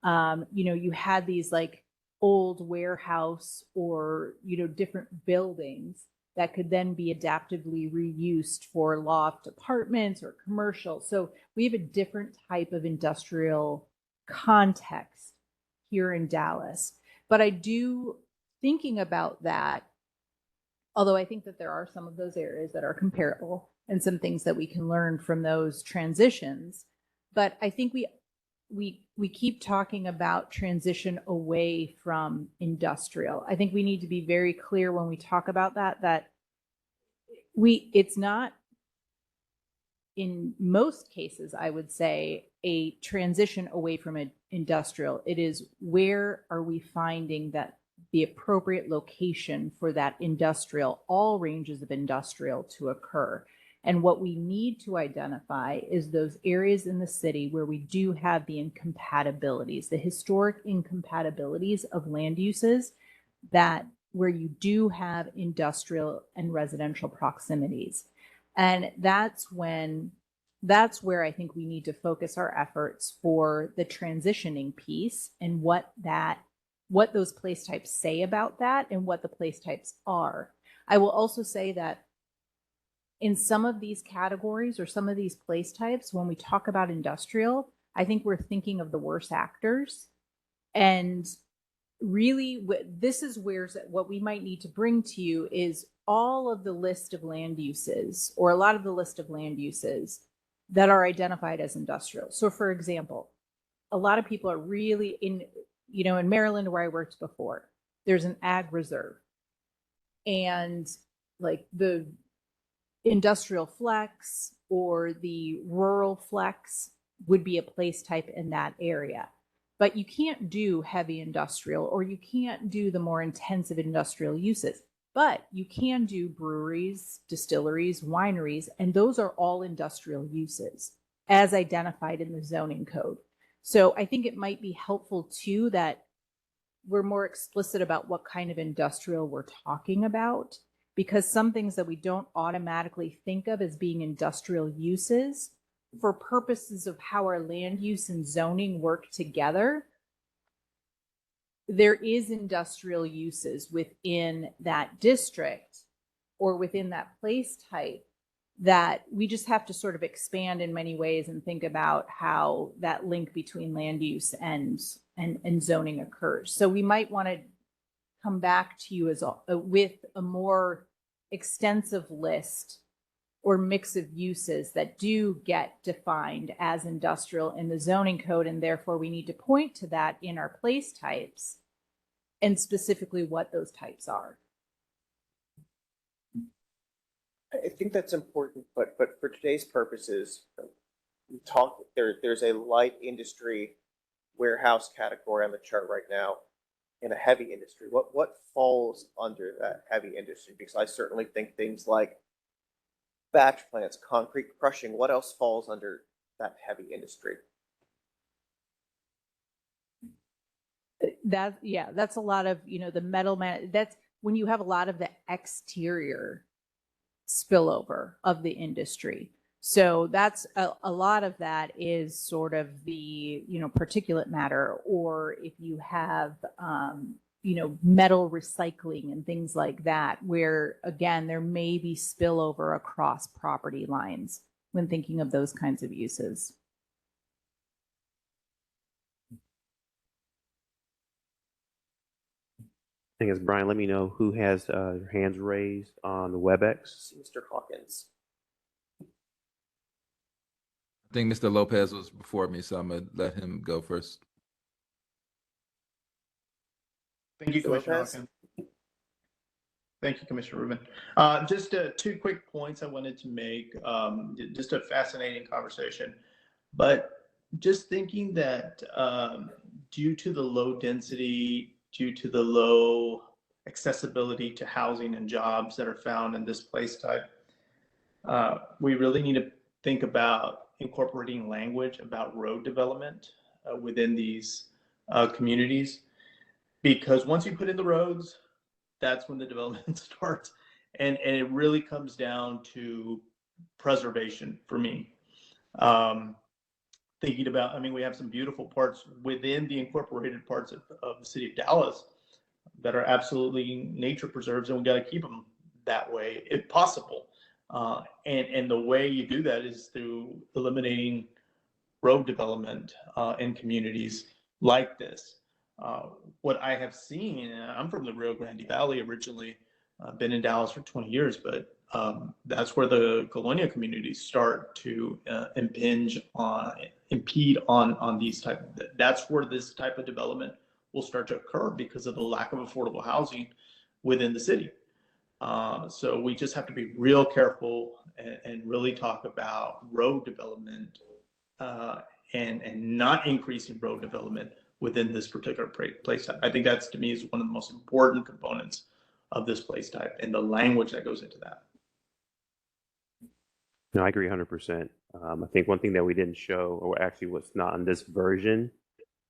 You had these like old warehouse or different buildings that could then be adaptively reused for loft apartments or commercial. So we have a different type of industrial context here in Dallas. But I do, thinking about that, although I think that there are some of those areas that are comparable and some things that we can learn from those transitions, but I think we keep talking about transition away from industrial. I think we need to be very clear when we talk about that it's not, in most cases, I would say, a transition away from industrial. It is, where are we finding that the appropriate location for that industrial, all ranges of industrial, to occur? And what we need to identify is those areas in the city where we do have the incompatibilities, the historic incompatibilities of land uses, that where you do have industrial and residential proximities. And that's where I think we need to focus our efforts for the transitioning piece and what those place types say about that and what the place types are. I will also say that in some of these categories or some of these place types, when we talk about industrial, I think we're thinking of the worst actors. And really, this is where what we might need to bring to you is all of the list of land uses, or a lot of the list of land uses that are identified as industrial. So for example, a lot of people are really in Maryland, where I worked before, there's an ag reserve. And like the industrial flex or the rural flex would be a place type in that area. But you can't do heavy industrial, or you can't do the more intensive industrial uses. But you can do breweries, distilleries, wineries, and those are all industrial uses as identified in the zoning code. So I think it might be helpful too that we're more explicit about what kind of industrial we're talking about, because some things that we don't automatically think of as being industrial uses, for purposes of how our land use and zoning work together, there is industrial uses within that district or within that place type that we just have to sort of expand in many ways and think about how that link between land use and zoning occurs. So we might want to come back to you with a more extensive list or mix of uses that do get defined as industrial in the zoning code, and therefore we need to point to that in our place types and specifically what those types are. I think that's important, but for today's purposes, there's a light industry warehouse category on the chart right now and a heavy industry. What falls under that heavy industry? Because I certainly think things like batch plants, concrete crushing, what else falls under that heavy industry? That's a lot of, the metal that's when you have a lot of the exterior spillover of the industry. So that's a lot of that is sort of the, particulate matter, or if you have, metal recycling and things like that, where again, there may be spillover across property lines when thinking of those kinds of uses. I think it's Brian. Let me know who has their hands raised on the WebEx. Mr. Hawkins. I think Mr. Lopez was before me, so I'm gonna let him go first. Thank you, Mr. Commissioner Lopez? Hawkins. Thank you, Commissioner Rubin. Just two quick points I wanted to make. Just a fascinating conversation, but just thinking that due to the low density, due to the low accessibility to housing and jobs that are found in this place type, we really need to think about incorporating language about road development within these communities, because once you put in the roads, that's when the development starts, and it really comes down to preservation for me. Thinking about, we have some beautiful parts within the incorporated parts of the city of Dallas that are absolutely nature preserves, and we got to keep them that way if possible. And the way you do that is through eliminating road development in communities like this. What I have seen, and I'm from the Rio Grande Valley originally, been in Dallas for 20 years, but that's where the colonial communities start to impede on these that's where this type of development will start to occur because of the lack of affordable housing within the city. So we just have to be real careful and really talk about road development and not increasing road development within this particular place type. I think that's, to me, is one of the most important components of this place type and the language that goes into that. No, I agree 100%. I think one thing that we didn't show, or actually what's not on this version,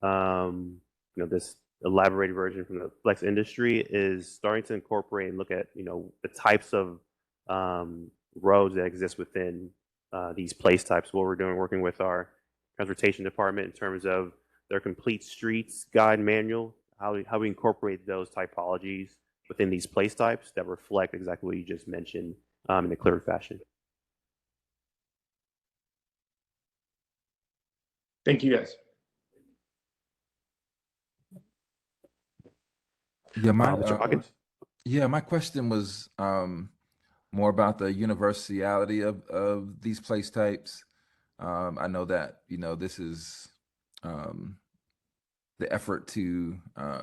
this elaborated version from the flex industry, is starting to incorporate and look at, the types of roads that exist within these place types. What we're doing, working with our transportation department in terms of their complete streets guide manual, how we incorporate those typologies within these place types that reflect exactly what you just mentioned in a clearer fashion. Thank you, guys. Yeah, Mr. Hawkins? my question was more about the universality of these place types. I know that, this is the effort to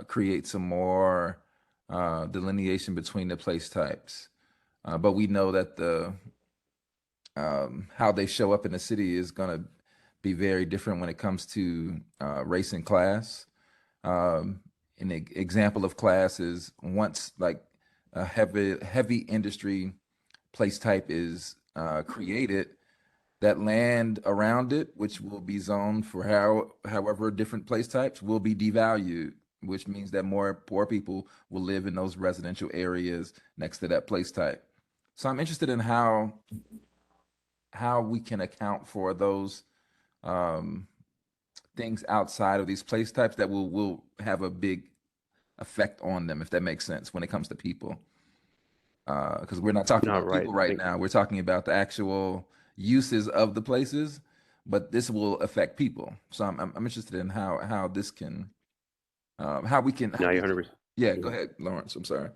create some more delineation between the place types. But we know that how they show up in the city is going to be very different when it comes to race and class. An example of class is once like a heavy industry place type is created, that land around it, which will be zoned for however different place types, will be devalued, which means that more poor people will live in those residential areas next to that place type. So I'm interested in how we can account for those things outside of these place types that will have a big effect on them, if that makes sense, when it comes to people. Because we're not talking about people right now. We're talking about the actual uses of the places, but this will affect people. So I'm interested in how this can, how we can. No, you're 100%. Yeah, go ahead, Lawrence. I'm sorry.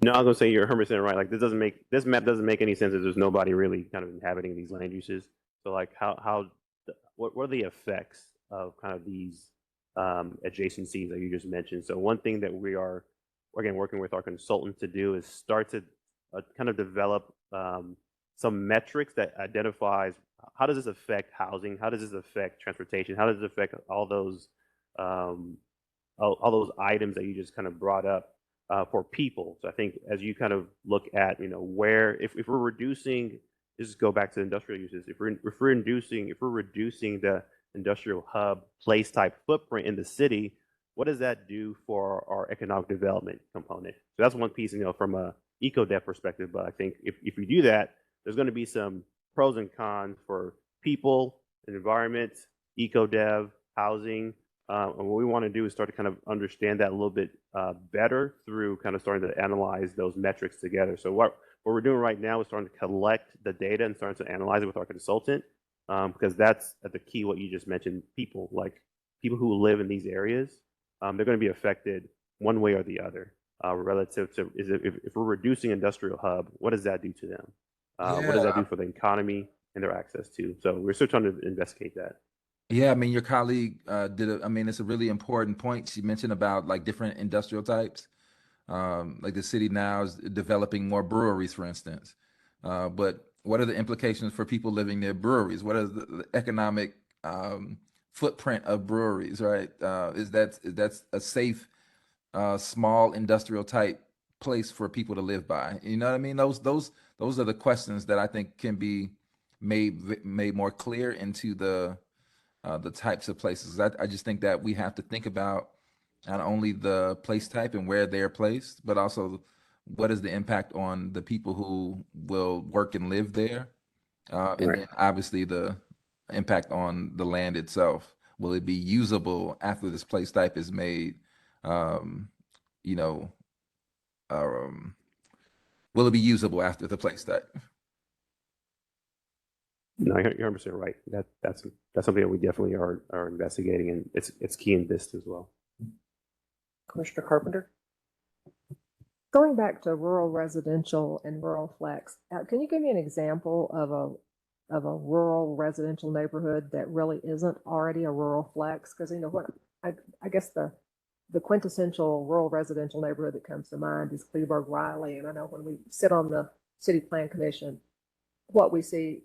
No, I was gonna say you're 100% right. Like this map doesn't make any sense if there's nobody really kind of inhabiting these land uses. So like what are the effects of kind of these adjacencies that you just mentioned? So one thing that we are, again, working with our consultant to do is start to kind of develop some metrics that identifies how does this affect housing, how does this affect transportation, how does it affect all those items that you just kind of brought up for people. So I think as you kind of look at, where if we're reducing, just go back to industrial uses. If we're reducing the industrial hub place type footprint in the city, what does that do for our economic development component? So that's one piece, from a eco-dev perspective. But I think if we do that, there's going to be some pros and cons for people, environment, eco-dev, housing. And what we want to do is start to kind of understand that a little bit better through kind of starting to analyze those metrics together. So what we're doing right now is starting to collect the data and starting to analyze it with our consultant, because that's at the key, what you just mentioned, people who live in these areas, they're going to be affected one way or the other relative to if we're reducing industrial hub, what does that do to them? What does that do for the economy and their access to? So we're still trying to investigate that. Yeah, I mean, your colleague it's a really important point. She mentioned about like different industrial types. Like the city now is developing more breweries, for instance. But what are the implications for people living near breweries? What is the economic footprint of breweries, right? Is that a safe, small industrial type place for people to live by? You know what I mean? Those are the questions that I think can be made more clear into the types of places. I just think that we have to think about not only the place type and where they're placed, but also what is the impact on the people who will work and live there, and then obviously the impact on the land itself. Will it be usable after this place type is made? You know, will it be usable after the place type? No, you're 100% right. That's something that we definitely are investigating, and it's key in this as well. Commissioner Carpenter? Going back to rural residential and rural flex, can you give me an example of a rural residential neighborhood that really isn't already a rural flex? Because what I guess the quintessential rural residential neighborhood that comes to mind is Kleberg Riley, and I know when we sit on the city plan commission, what we see,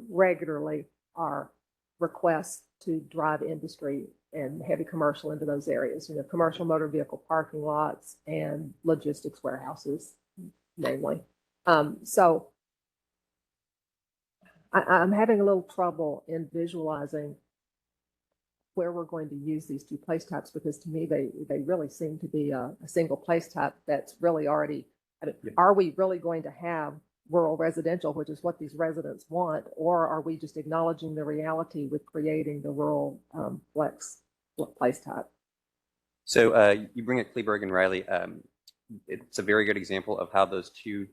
regularly are requests to drive industry and heavy commercial into those areas, commercial motor vehicle parking lots and logistics warehouses, mainly. So I'm having a little trouble in visualizing where we're going to use these two place types, because to me, they really seem to be a single place type that's really already, I mean, are we really going to have rural residential, which is what these residents want, or are we just acknowledging the reality with creating the rural flex place type? So you bring up Kleberg and Riley. It's a very good example of how those two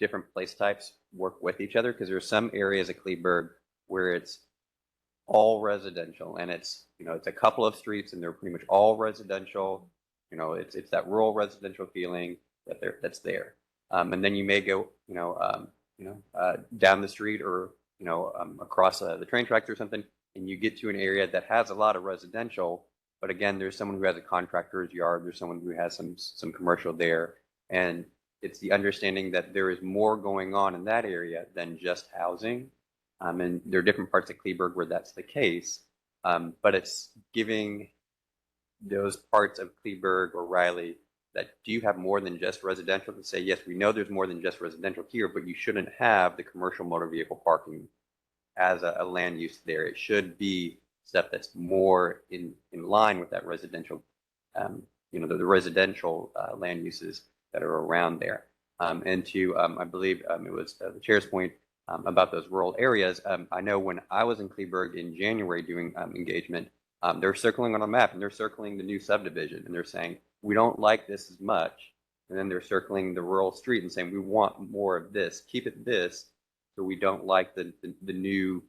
different place types work with each other, because there are some areas at Kleberg where it's all residential, and it's, you know, it's a couple of streets and they're pretty much all residential. You know, it's that rural residential feeling that's there. And then you may go, down the street, or across the train tracks or something, and you get to an area that has a lot of residential. But again, there's someone who has a contractor's yard. There's someone who has some commercial there, and it's the understanding that there is more going on in that area than just housing. And there are different parts of Kleberg where that's the case, but it's giving those parts of Kleberg or Riley that do you have more than just residential, to say, yes, we know there's more than just residential here, but you shouldn't have the commercial motor vehicle parking as a land use there. It should be stuff that's more in line with that residential, the residential land uses that are around there. And to, I believe it was the chair's point about those rural areas. I know when I was in Kleberg in January doing engagement, they're circling on a map, and they're circling the new subdivision, and they're saying, we don't like this as much. And then they're circling the rural street and saying, we want more of this, keep it this, so we don't like the new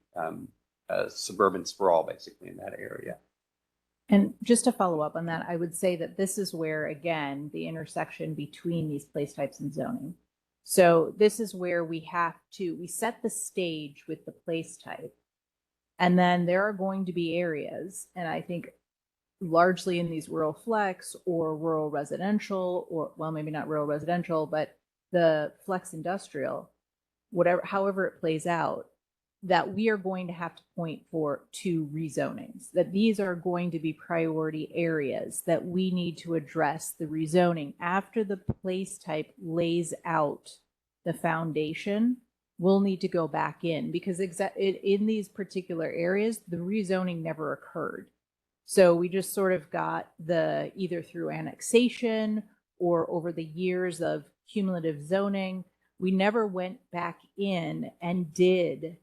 suburban sprawl basically in that area. And just to follow up on that, I would say that this is where, again, the intersection between these place types and zoning. So this is where we set the stage with the place type. And then there are going to be areas, and I think largely in these rural flex or rural residential, or, well, maybe not rural residential, but the flex industrial, however it plays out, that we are going to have to point to rezonings, that these are going to be priority areas that we need to address the rezoning. After the place type lays out the foundation, we'll need to go back in, because in these particular areas, the rezoning never occurred. So we just sort of got either through annexation or over the years of cumulative zoning, we never went back in and did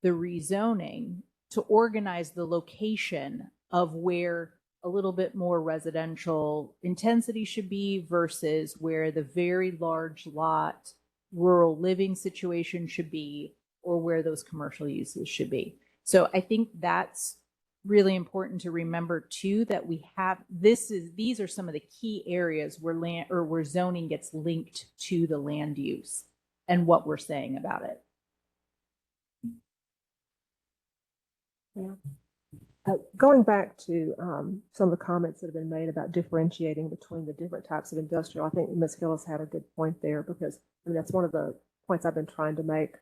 the rezoning to organize the location of where a little bit more residential intensity should be versus where the very large lot rural living situation should be, or where those commercial uses should be. So I think that's really important to remember too, that we have these are some of the key areas where zoning gets linked to the land use and what we're saying about it. Yeah. Going back to some of the comments that have been made about differentiating between the different types of industrial, I think Ms. Hillis had a good point there, because I mean, that's one of the points I've been trying to make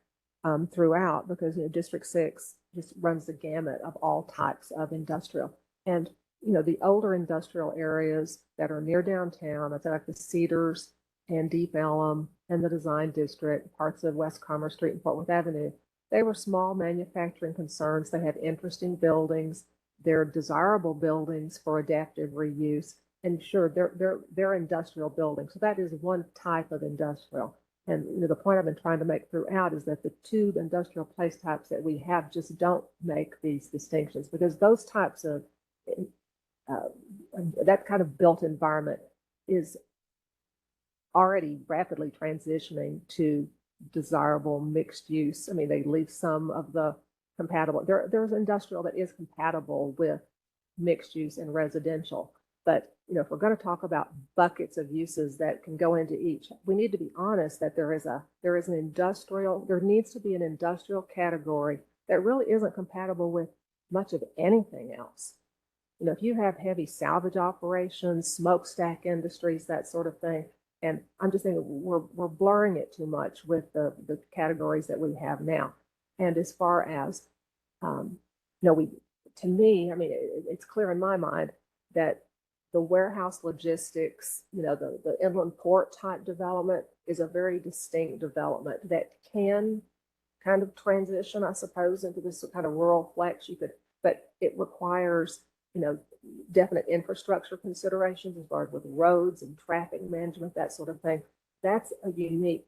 throughout, because District 6 just runs the gamut of all types of industrial. And the older industrial areas that are near downtown, I think like the Cedars and Deep Ellum and the Design District, parts of West Commerce Street and Fort Worth Avenue, they were small manufacturing concerns. They had interesting buildings. They're desirable buildings for adaptive reuse. And sure, they're industrial buildings. So that is one type of industrial. And the point I've been trying to make throughout is that the two industrial place types that we have just don't make these distinctions, because those types of, that kind of built environment is already rapidly transitioning to desirable mixed use. I mean, they leave some of the compatible. There's industrial that is compatible with mixed use and residential. But if we're going to talk about buckets of uses that can go into each, we need to be honest that there needs to be an industrial category that really isn't compatible with much of anything else. If you have heavy salvage operations, smokestack industries, that sort of thing, and I'm just thinking we're blurring it too much with the categories that we have now. And as far as, to me, I mean, it's clear in my mind that the warehouse logistics, the inland port type development is a very distinct development that can kind of transition, I suppose, into this kind of rural flex. But it requires, definite infrastructure considerations as far as with roads and traffic management, that sort of thing. That's a unique,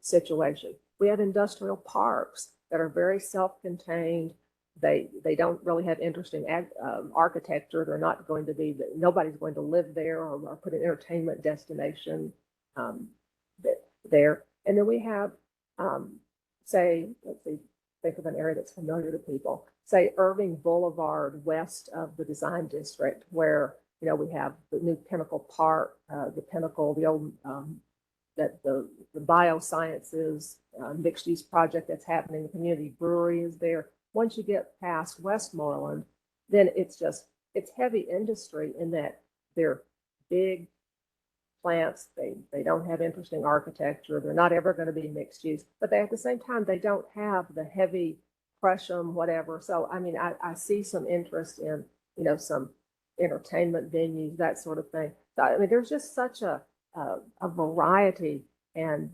situation. We have industrial parks that are very self-contained. They don't really have interesting architecture. They're not going to be, nobody's going to live there or put an entertainment destination there. And then we have, say, let's see, think of an area that's familiar to people. Say Irving Boulevard west of the design district, where we have the new Pinnacle Park, the Pinnacle, the old that the biosciences mixed use project that's happening. The community brewery is there. Once you get past Westmoreland, then it's heavy industry in that they're big plants. They don't have interesting architecture. They're not ever going to be mixed use, but at the same time, they don't have the heavy Prussian, whatever. So, I mean, I see some interest in, some entertainment venues, that sort of thing. So, I mean, there's just such a variety. And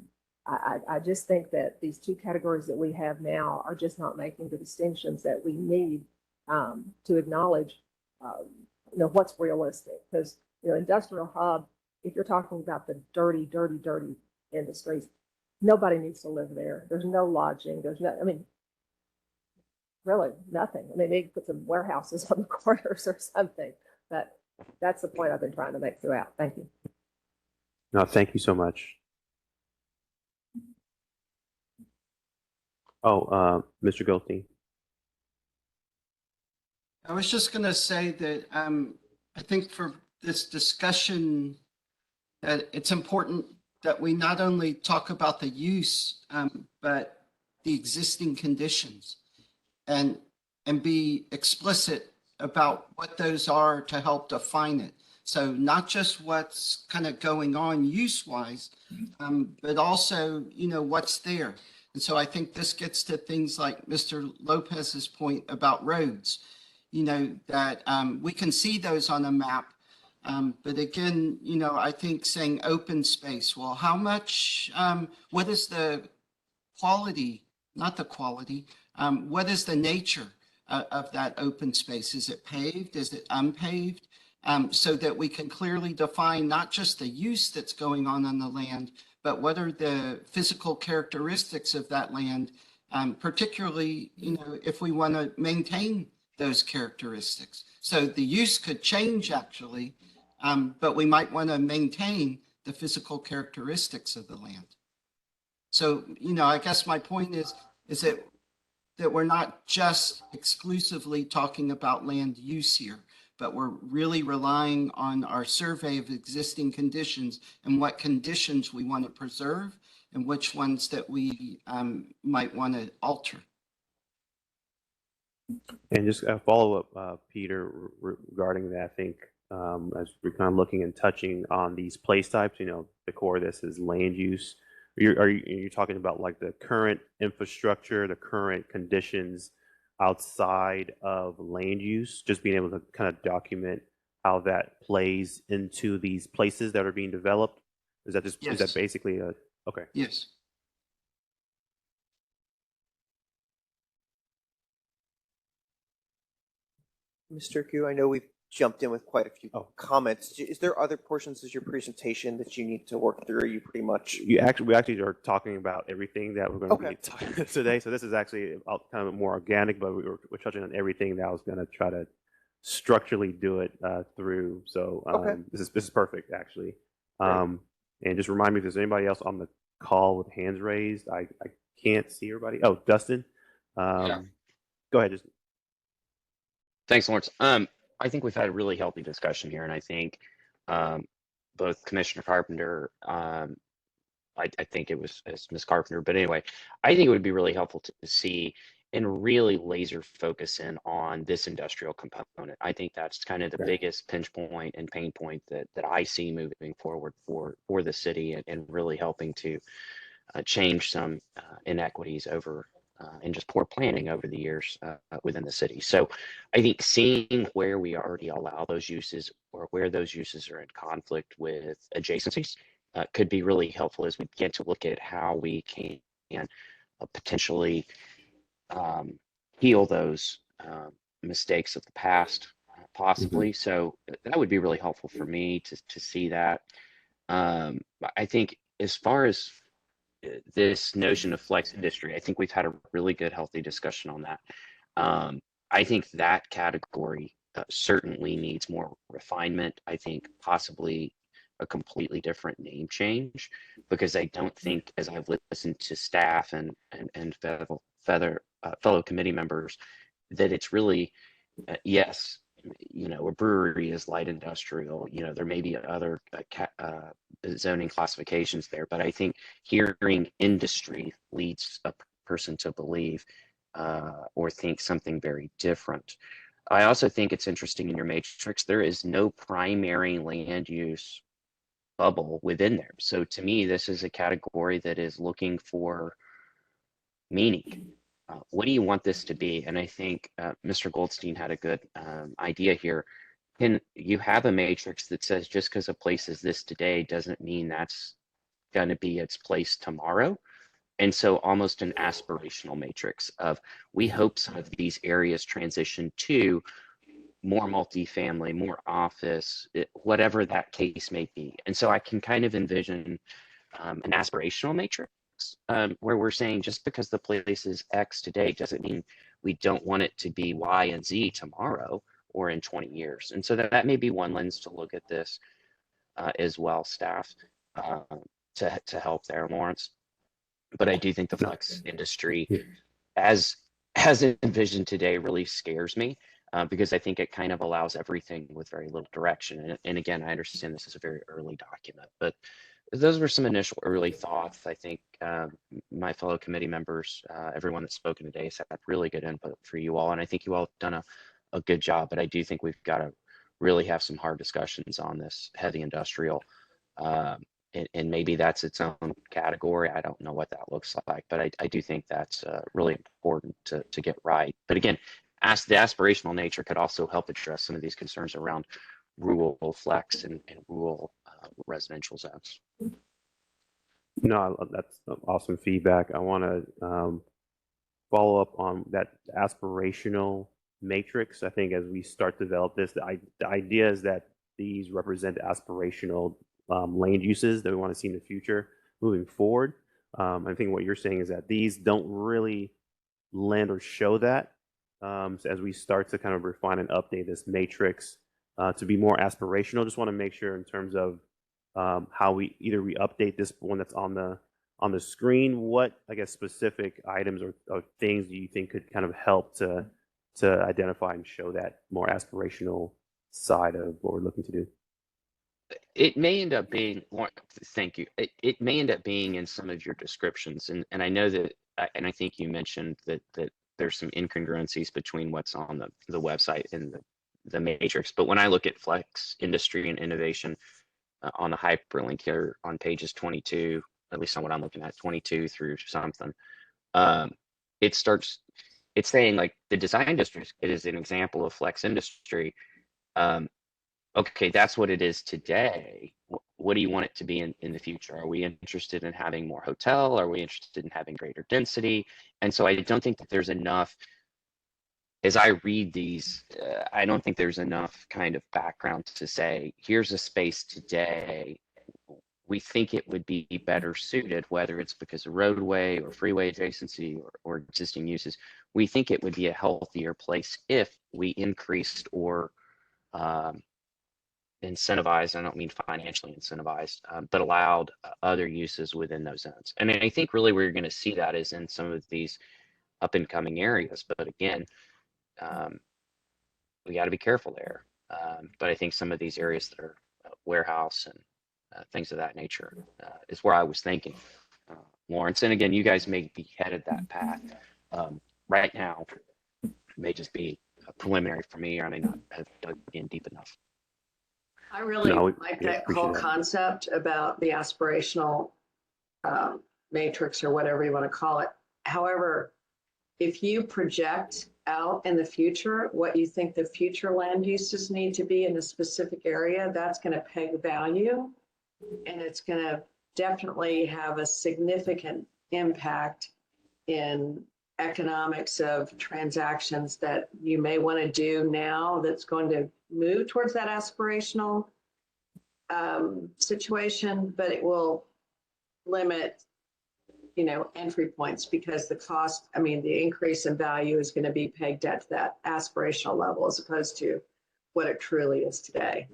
I just think that these two categories that we have now are just not making the distinctions that we need to acknowledge, what's realistic. Because, industrial hub, if you're talking about the dirty industries, nobody needs to live there. There's no lodging. There's no, I mean, really nothing. I mean, maybe put some warehouses on the corners or something, but that's the point I've been trying to make throughout. Thank you. No, thank you so much. Oh, Mr. Goldstein. I was just going to say that I think for this discussion, that it's important that we not only talk about the use, but the existing conditions, and be explicit about what those are to help define it. So not just what's kind of going on use-wise, but also, what's there. And so I think this gets to things like Mr. Lopez's point about roads, that we can see those on a map. But again, I think saying open space, well, how much, what is the quality, not the quality, what is the nature of that open space? Is it paved? Is it unpaved? So that we can clearly define not just the use that's going on the land, but what are the physical characteristics of that land, particularly, if we want to maintain those characteristics. So the use could change actually, but we might want to maintain the physical characteristics of the land. So, I guess my point is that we're not just exclusively talking about land use here, but we're really relying on our survey of existing conditions and what conditions we want to preserve and which ones that we might want to alter. And just a follow-up, Peter, regarding that, I think as we're kind of looking and touching on these place types, the core of this is land use. Are you talking about like the current infrastructure, the current conditions outside of land use, just being able to kind of document how that plays into these places that are being developed? Is that just, yes. Is that basically a, okay. Yes. Mr. Q, I know we've jumped in with quite a few comments. Is there other portions of your presentation that you need to work through? Or you pretty much? We actually are talking about everything that we're going to be talking today. So this is actually kind of more organic, but we're touching on everything that I was going to try to structurally do it through. So this is perfect actually. And just remind me if there's anybody else on the call with hands raised. I can't see everybody. Oh, Dustin. Go ahead. Just. Thanks, Lawrence. I think we've had a really healthy discussion here, and I think both Commissioner Carpenter, I think it was Ms. Carpenter, but anyway, I think it would be really helpful to see and really laser focus in on this industrial component. I think that's kind of the biggest pinch point and pain point that I see moving forward for the city, and really helping to change some inequities over and just poor planning over the years within the city. So I think seeing where we already allow those uses or where those uses are in conflict with adjacencies could be really helpful as we begin to look at how we can potentially heal those mistakes of the past, possibly. So that would be really helpful for me to see that. I think as far as this notion of flex industry, I think we've had a really good, healthy discussion on that. I think that category certainly needs more refinement. I think possibly a completely different name change, because I don't think, as I've listened to staff and fellow committee members, that it's really yes, a brewery is light industrial. There may be other zoning classifications there, but I think hearing industry leads a person to believe or think something very different. I also think it's interesting in your matrix, there is no primary land use bubble within there. So to me, this is a category that is looking for meaning. What do you want this to be? And I think Mr. Goldstein had a good idea here. Can you have a matrix that says just because a place is this today doesn't mean that's going to be its place tomorrow? And so almost an aspirational matrix of, we hope some of these areas transition to more multifamily, more office, whatever that case may be. And so I can kind of envision an aspirational matrix where we're saying just because the place is X today doesn't mean we don't want it to be Y and Z tomorrow or in 20 years. And so that may be one lens to look at this as well, staff, to help there, Lawrence. But I do think the flex industry, as envisioned today, really scares me because I think it kind of allows everything with very little direction. And again, I understand this is a very early document, but those were some initial early thoughts. I think my fellow committee members, everyone that's spoken today, has had really good input for you all. And I think you all have done a good job, but I do think we've got to really have some hard discussions on this heavy industrial. And maybe that's its own category. I don't know what that looks like, but I do think that's really important to get right. But again, the aspirational nature could also help address some of these concerns around rural flex and rural residential zones. No, that's awesome feedback. I want to follow up on that aspirational matrix. I think as we start to develop this, the idea is that these represent aspirational land uses that we want to see in the future moving forward. I think what you're saying is that these don't really lend or show that. So as we start to kind of refine and update this matrix to be more aspirational, just want to make sure in terms of how we update this one that's on the screen, what I guess specific items or things do you think could kind of help to identify and show that more aspirational side of what we're looking to do? It may end up being, thank you. It may end up being in some of your descriptions. And I know that, and I think you mentioned that there's some incongruencies between what's on the website and the matrix. But when I look at flex industry and innovation on the hyperlink here on pages 22, at least on what I'm looking at, 22 through something, it's saying like the design district is an example of flex industry. Okay, that's what it is today. What do you want it to be in the future? Are we interested in having more hotel? Are we interested in having greater density? And so I don't think that there's enough, as I read these, I don't think there's enough kind of background to say, here's a space today. We think it would be better suited, whether it's because of roadway or freeway adjacency or existing uses. We think it would be a healthier place if we increased or incentivized, I don't mean financially incentivized, but allowed other uses within those zones. And I think really where you're going to see that is in some of these up and coming areas. But again, we got to be careful there. But I think some of these areas that are warehouse and things of that nature is where I was thinking, Lawrence. And again, you guys may be headed that path. Right now, it may just be preliminary for me, or I may not have dug in deep enough. I really like that whole concept about the aspirational matrix or whatever you want to call it. However, if you project out in the future what you think the future land uses need to be in a specific area, that's going to peg value, and it's going to definitely have a significant impact in economics of transactions that you may want to do now that's going to move towards that aspirational situation, but it will limit, entry points because the cost, the increase in value is going to be pegged at that aspirational level as opposed to what it truly is today.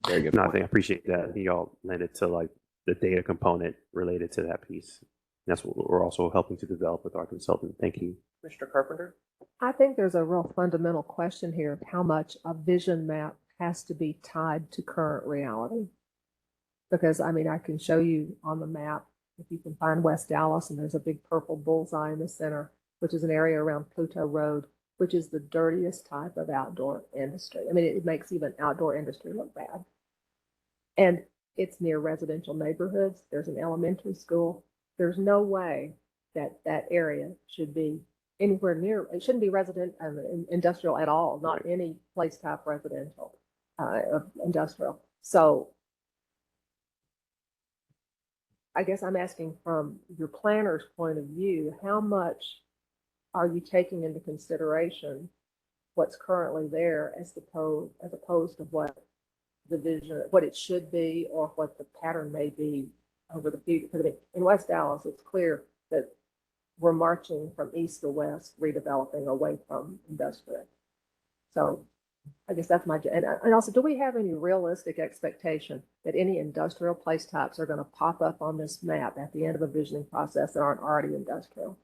Very good No, I point. think I appreciate that. Y'all landed to like the data component related to that piece. That's what we're also helping to develop with our consultant. Thank you. Mr. Carpenter? I think there's a real fundamental question here of how much a vision map has to be tied to current reality. Because I can show you on the map, if you can find West Dallas, and there's a big purple bullseye in the center, which is an area around Pluto Road, which is the dirtiest type of outdoor industry. It makes even outdoor industry look bad. And it's near residential neighborhoods. There's an elementary school. There's no way that that area should be anywhere near, it shouldn't be industrial at all, not any place type residential, industrial. So I guess I'm asking from your planner's point of view, how much are you taking into consideration what's currently there as opposed to what the vision, what it should be, or what the pattern may be over the future? Because in West Dallas, it's clear that we're marching from east to west, redeveloping away from industrial. So I guess that's my, and also, do we have any realistic expectation that any industrial place types are going to pop up on this map at the end of a visioning process that aren't already industrial?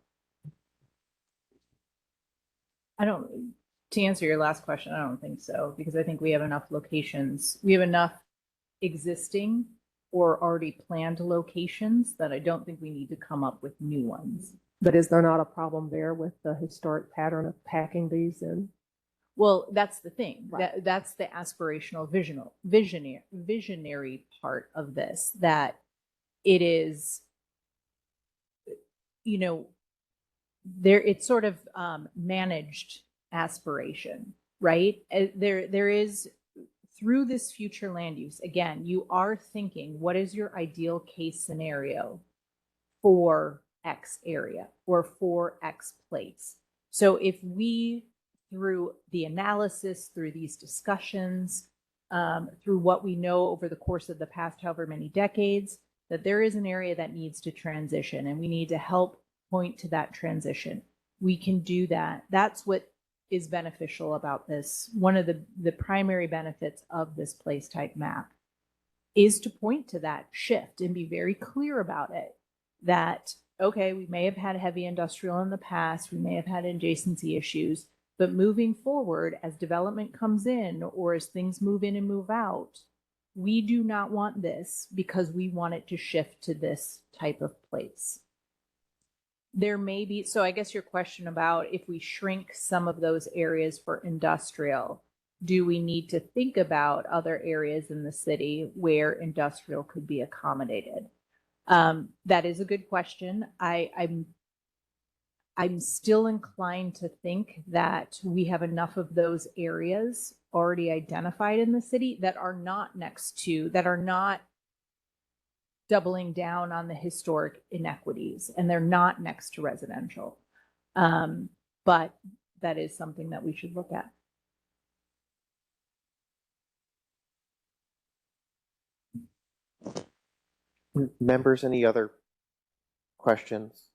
To answer your last question, I don't think so, because I think we have enough locations. We have enough existing or already planned locations that I don't think we need to come up with new ones. But is there not a problem there with the historic pattern of packing these in? Well, that's the thing. Right. That's the aspirational visionary part of this, that it is, it's sort of managed aspiration, right? There is, through this future land use, again, you are thinking, what is your ideal case scenario for X area or for X place? So if we, through the analysis, through these discussions, through what we know over the course of the past however many decades, that there is an area that needs to transition and we need to help point to that transition, we can do that. That's what is beneficial about this. One of the primary benefits of this place type map is to point to that shift and be very clear about it. That, okay, we may have had heavy industrial in the past, we may have had adjacency issues, but moving forward, as development comes in or as things move in and move out, we do not want this because we want it to shift to this type of place. There may be, so I guess your question about if we shrink some of those areas for industrial, do we need to think about other areas in the city where industrial could be accommodated? That is a good question. I'm still inclined to think that we have enough of those areas already identified in the city that are not doubling down on the historic inequities, and they're not next to residential. But that is something that we should look at. Members, any other questions,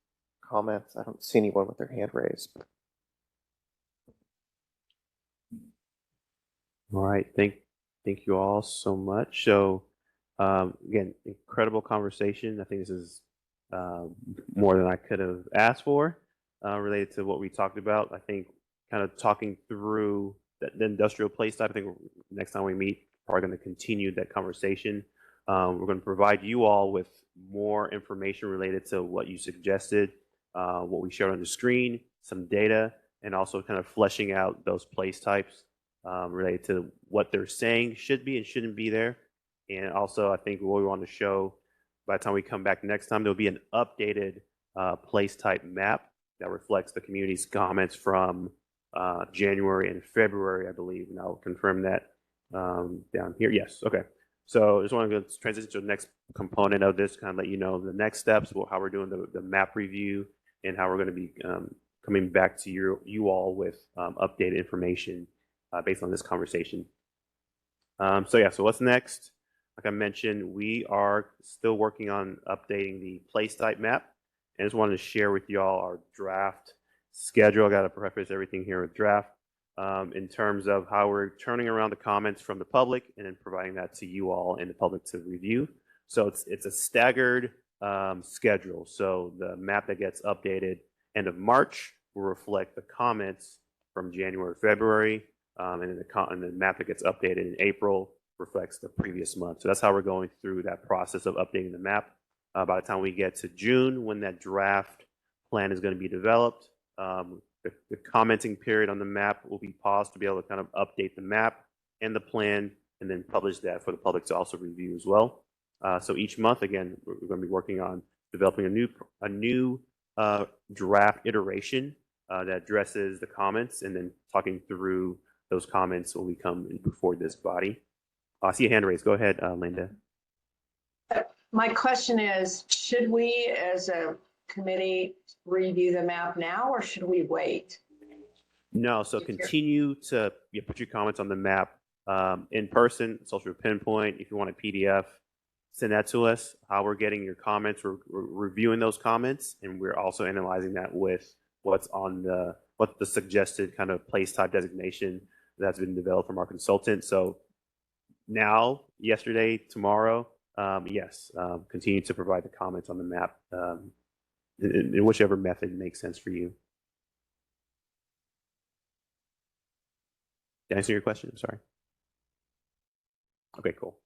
comments? I don't see anyone with their hand raised. All right. Thank you all so much. So again, incredible conversation. I think this is more than I could have asked for related to what we talked about. I think kind of talking through the industrial place type, I think next time we meet, probably going to continue that conversation. We're going to provide you all with more information related to what you suggested, what we showed on the screen, some data, and also kind of fleshing out those place types related to what they're saying should be and shouldn't be there. And also, I think what we want to show by the time we come back next time, there'll be an updated place type map that reflects the community's comments from January and February, I believe. And I'll confirm that down here. Yes. Okay. So I just want to transition to the next component of this, kind of let you know the next steps, how we're doing the map review, and how we're going to be coming back to you all with updated information based on this conversation. So what's next? Like I mentioned, we are still working on updating the place type map. And I just wanted to share with y'all our draft schedule. I got to preface everything here with draft in terms of how we're turning around the comments from the public and then providing that to you all and the public to review. So it's a staggered schedule. So the map that gets updated end of March will reflect the comments from January, February, and then the map that gets updated in April reflects the previous month. So that's how we're going through that process of updating the map. By the time we get to June, when that draft plan is going to be developed, the commenting period on the map will be paused to be able to kind of update the map and the plan, and then publish that for the public to also review as well. So each month, again, we're going to be working on developing a new draft iteration that addresses the comments, and then talking through those comments when we come before this body. I see a hand raised. Go ahead, Linda. My question is, should we as a committee review the map now, or should we wait? No, so continue to put your comments on the map in person, social pinpoint. If you want a PDF, send that to us. How we're getting your comments, we're reviewing those comments, and we're also analyzing that with what's the suggested kind of place type designation that's been developed from our consultant. So now, yesterday, tomorrow, yes, continue to provide the comments on the map in whichever method makes sense for you. Did I answer your question? I'm sorry. Okay, cool.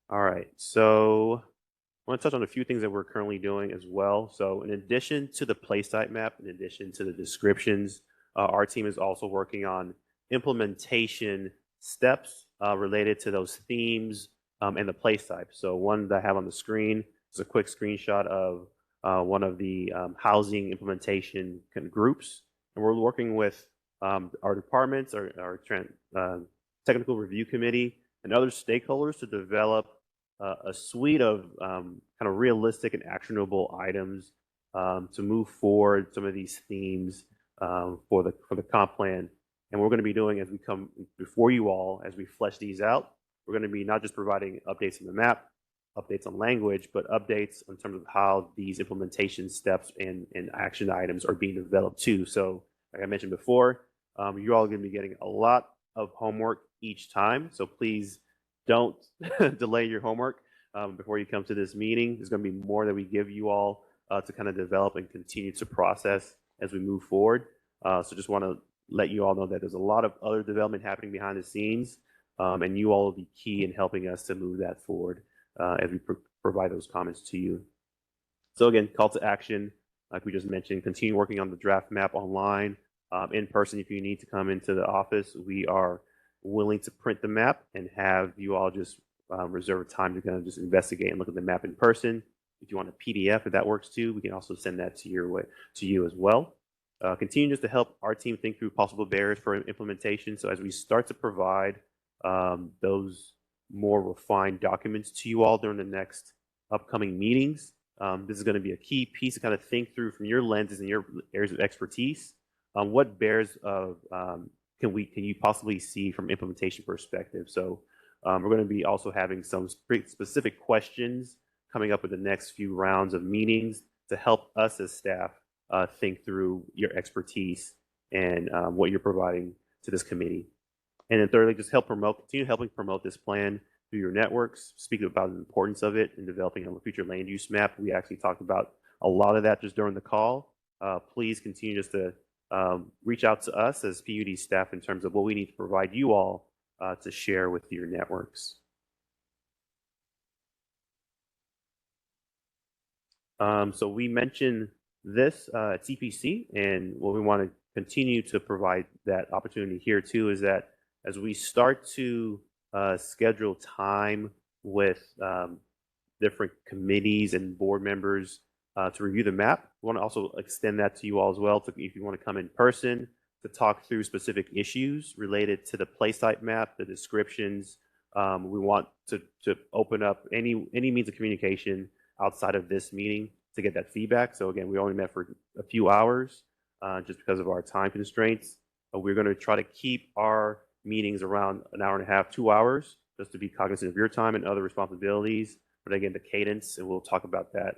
All right, so I want to touch on a few things that we're currently doing as well. So in addition to the place type map, in addition to the descriptions, our team is also working on implementation steps related to those themes and the place type. So one that I have on the screen is a quick screenshot of one of the housing implementation groups. And we're working with our departments, our technical review committee, and other stakeholders to develop a suite of kind of realistic and actionable items to move forward some of these themes for the comp plan. And we're going to be doing, as we come before you all, as we flesh these out, we're going to be not just providing updates on the map, updates on language, but updates in terms of how these implementation steps and action items are being developed too. So like I mentioned before, you're all going to be getting a lot of homework each time. So please don't delay your homework before you come to this meeting. There's going to be more that we give you all to kind of develop and continue to process as we move forward. So just want to let you all know that there's a lot of other development happening behind the scenes, and you all will be key in helping us to move that forward as we provide those comments to you. So again, call to action, like we just mentioned, continue working on the draft map online, in person. If you need to come into the office, we are willing to print the map and have you all just reserve time to kind of just investigate and look at the map in person. If you want a PDF, if that works too, we can also send that to you as well. Continue just to help our team think through possible barriers for implementation. So as we start to provide those more refined documents to you all during the next upcoming meetings, this is going to be a key piece to kind of think through from your lenses and your areas of expertise. What barriers of can you possibly see from implementation perspective? So we're going to be also having some specific questions coming up with the next few rounds of meetings to help us as staff think through your expertise and what you're providing to this committee. And then thirdly, just continue helping promote this plan through your networks, speak about the importance of it in developing a future land use map. We actually talked about a lot of that just during the call. Please continue just to reach out to us as PUD staff in terms of what we need to provide you all to share with your networks. So we mentioned this at CPC, and what we want to continue to provide that opportunity here too is that as we start to schedule time with different committees and board members to review the map, we want to also extend that to you all as well. So if you want to come in person to talk through specific issues related to the place type map, the descriptions, We want to open up any means of communication outside of this meeting to get that feedback. So again, we only met for a few hours just because of our time constraints. We're going to try to keep our meetings around an hour and a half, 2 hours, just to be cognizant of your time and other responsibilities. But again, the cadence, and we'll talk about that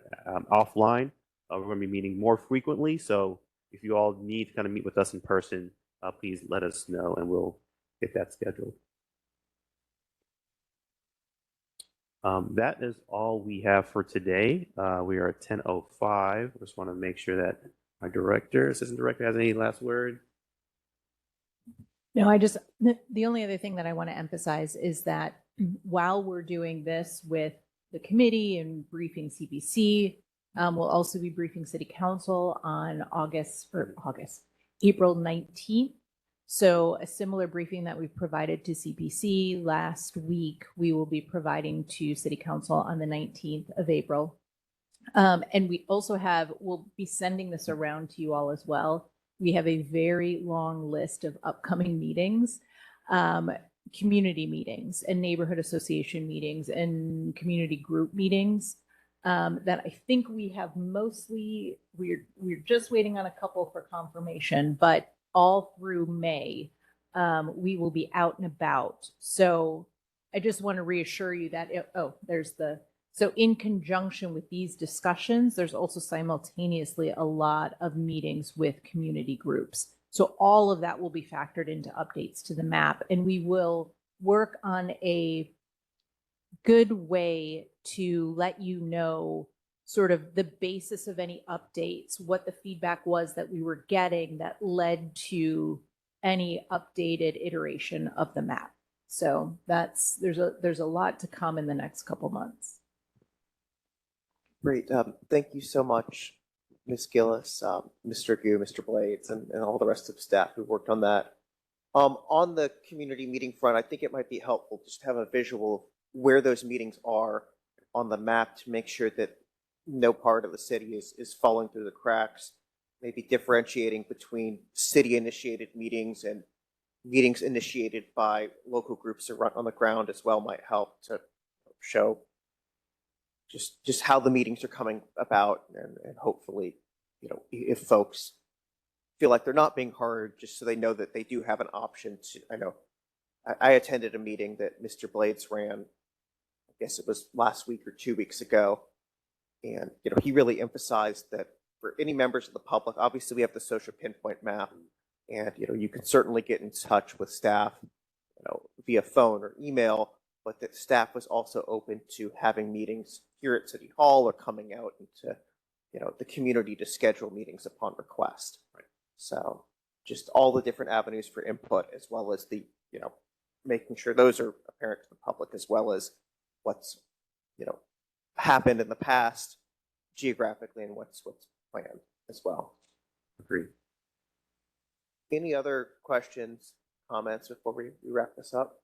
offline. We're going to be meeting more frequently. So if you all need to kind of meet with us in person, please let us know and we'll get that scheduled. That is all we have for today. We are at 10:05. Just want to make sure that my assistant director has any last word. No, the only other thing that I want to emphasize is that while we're doing this with the committee and briefing CPC, we'll also be briefing City Council on April 19th. So a similar briefing that we provided to CPC last week, we will be providing to City Council on the 19th of April. And we also we'll be sending this around to you all as well. We have a very long list of upcoming meetings, community meetings and neighborhood association meetings and community group meetings that I think we have mostly, we're just waiting on a couple for confirmation, but all through May, we will be out and about. So I just want to reassure you that, so in conjunction with these discussions, there's also simultaneously a lot of meetings with community groups. So all of that will be factored into updates to the map, and we will work on a good way to let you know sort of the basis of any updates, what the feedback was that we were getting that led to any updated iteration of the map. So there's a lot to come in the next couple months. Great. Thank you so much, Ms. Gillis, Mr. Gu, Mr. Blades, and all the rest of the staff who worked on that. On the community meeting front, I think it might be helpful just to have a visual of where those meetings are on the map to make sure that no part of the city is falling through the cracks, maybe differentiating between city-initiated meetings and meetings initiated by local groups on the ground as well might help to show just how the meetings are coming about, and hopefully, if folks feel like they're not being heard, just so they know that they do have an option to. I know I attended a meeting that Mr. Blades ran, I guess it was last week or 2 weeks ago, and he really emphasized that for any members of the public, obviously we have the social pinpoint map, and you can certainly get in touch with staff, via phone or email, but that staff was also open to having meetings here at City Hall or coming out into, the community to schedule meetings upon request. Right. So just all the different avenues for input, as well as the, making sure those are apparent to the public, as well as what's, happened in the past geographically and what's planned as well. Agreed. Any other questions, comments before we wrap this up?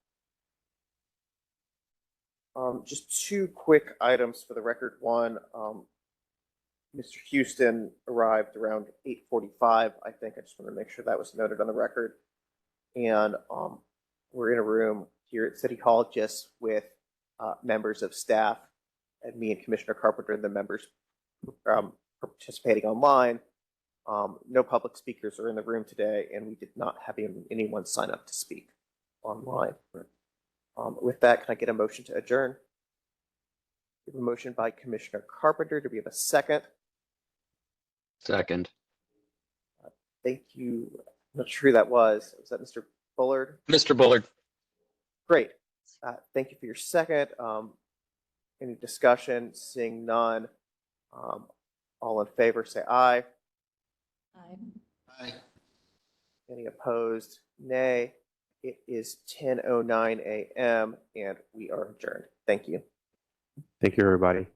Just two quick items for the record. One, Mr. Houston arrived around 8:45, I think. I just want to make sure that was noted on the record. And we're in a room here at City Hall just with members of staff and me and Commissioner Carpenter and the members participating online. No public speakers are in the room today, and we did not have anyone sign up to speak online. With that, can I get a motion to adjourn? We have a motion by Commissioner Carpenter. Do we have a second? Second. Thank you. I'm not sure who that was. Was that Mr. Bullard? Mr. Bullard. Great. Thank you for your second. Any discussion? Seeing none. All in favor, say aye. Aye. Aye. Any opposed? Nay. It is 10:09 a.m. and we are adjourned. Thank you. Thank you, everybody.